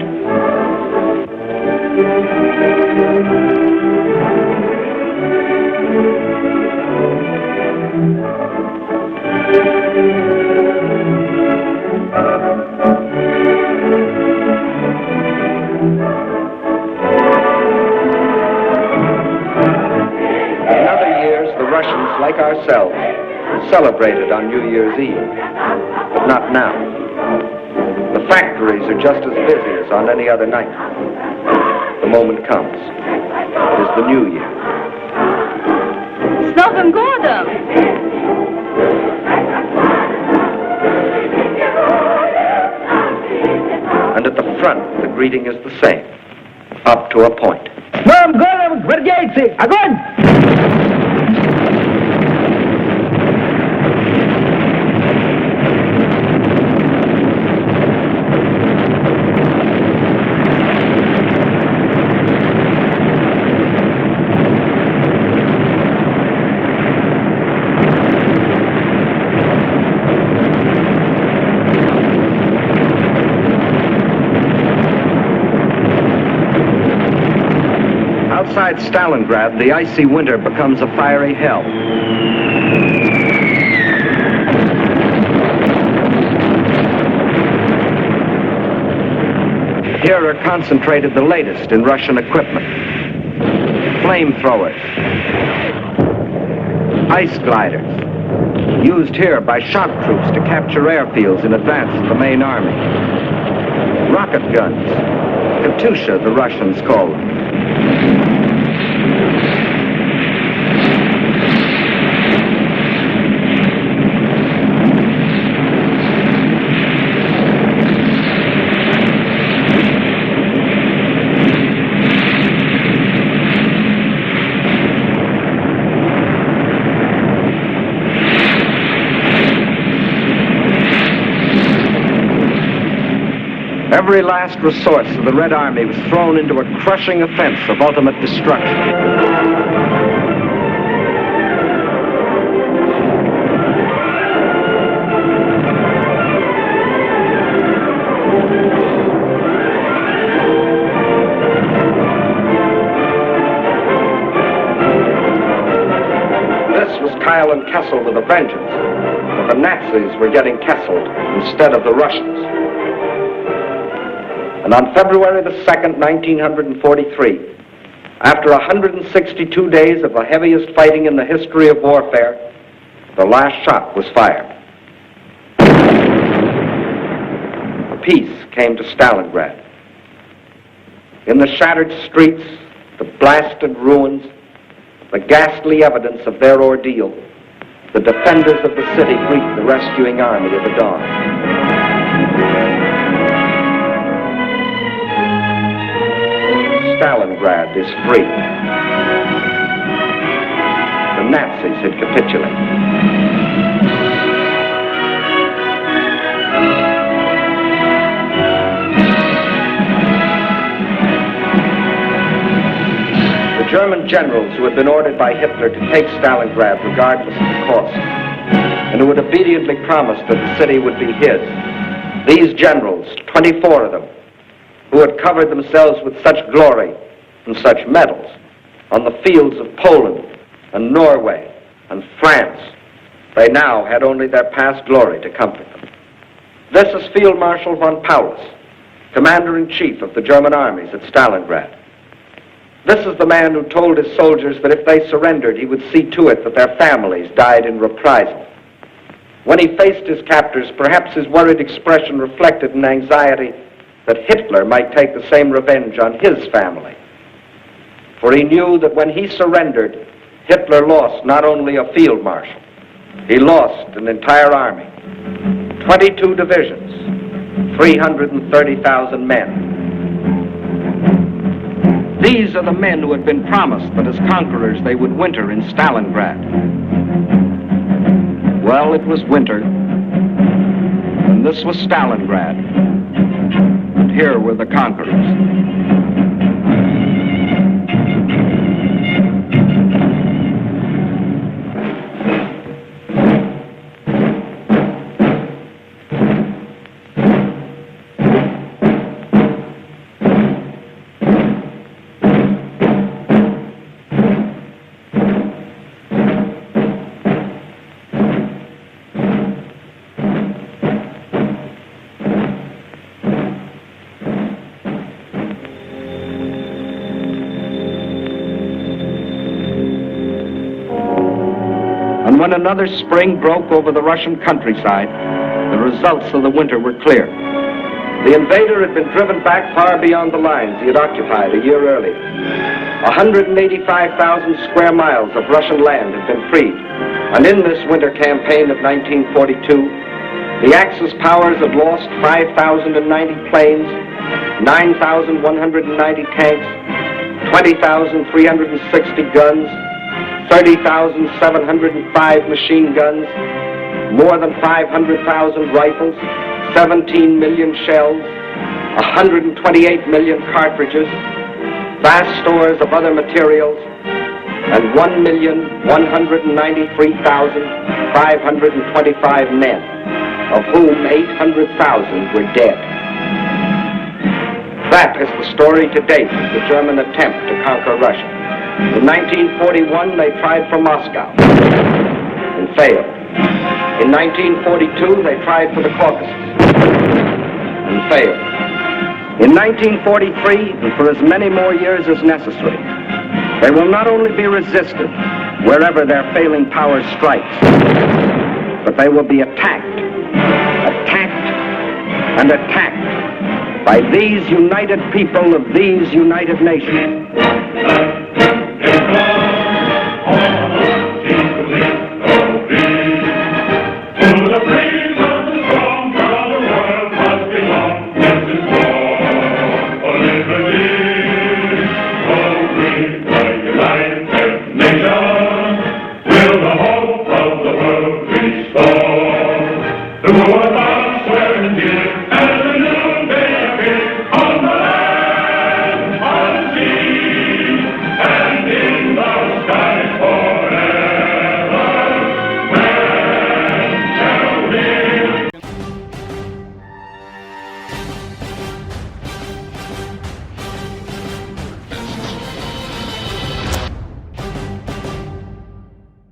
In other years, the Russians, like ourselves, celebrated on New Year's Eve, but not now. The factories are just as busy as on any other night. The moment comes. It is the New Year. С Новым годом! And at the front, the greeting is the same, up to a point. С Новым годом, гвардейцы! Огонь! Outside Stalingrad, the icy winter becomes a fiery hell. Here are concentrated the latest in Russian equipment. Flamethrowers, ice gliders, used here by shock troops to capture airfields in advance of the main army. Rocket guns, Katyusha, the Russians call them. Every last resource of the Red Army was thrown into a crushing offense of ultimate destruction. This was Kyle and Kessel with a vengeance, but the Nazis were getting Kesseled instead of the Russians. And on February the 2nd, 1943, after 162 days of the heaviest fighting in the history of warfare, the last shot was fired. Peace came to Stalingrad. In the shattered streets, the blasted ruins, the ghastly evidence of their ordeal, the defenders of the city greet the rescuing army of the dawn. Stalingrad is free. The Nazis had capitulated. The German generals who had been ordered by Hitler to take Stalingrad regardless of the cost, and who had obediently promised that the city would be his. These generals, 24 of them, who had covered themselves with such glory and such medals on the fields of Poland and Norway and France, they now had only their past glory to comfort them. This is Field Marshal von Paulus, Commander-in-Chief of the German armies at Stalingrad. This is the man who told his soldiers that if they surrendered, he would see to it that their families died in reprisal. When he faced his captors, perhaps his worried expression reflected an anxiety that Hitler might take the same revenge on his family. For he knew that when he surrendered, Hitler lost not only a field marshal, he lost an entire army, 22 divisions, 330,000 men. These are the men who had been promised that as conquerors they would winter in Stalingrad. Well, it was winter, and this was Stalingrad, and here were the conquerors. And when another spring broke over the Russian countryside, the results of the winter were clear. The invader had been driven back far beyond the lines he had occupied a year earlier. 185,000 square miles of Russian land had been freed. And in this winter campaign of 1942, the Axis powers had lost 5,090 planes, 9,190 tanks, 20,360 guns, 30,705 machine guns, more than 500,000 rifles, 17 million shells, 128 million cartridges, vast stores of other materials, and 1,193,525 men, of whom 800,000 were dead. That is the story to date of the German attempt to conquer Russia. In 1941, they tried for Moscow and failed. In 1942, they tried for the Caucasus and failed. In 1943, and for as many more years as necessary, they will not only be resisted wherever their failing power strikes, but they will be attacked, and attacked by these united people of these united nations.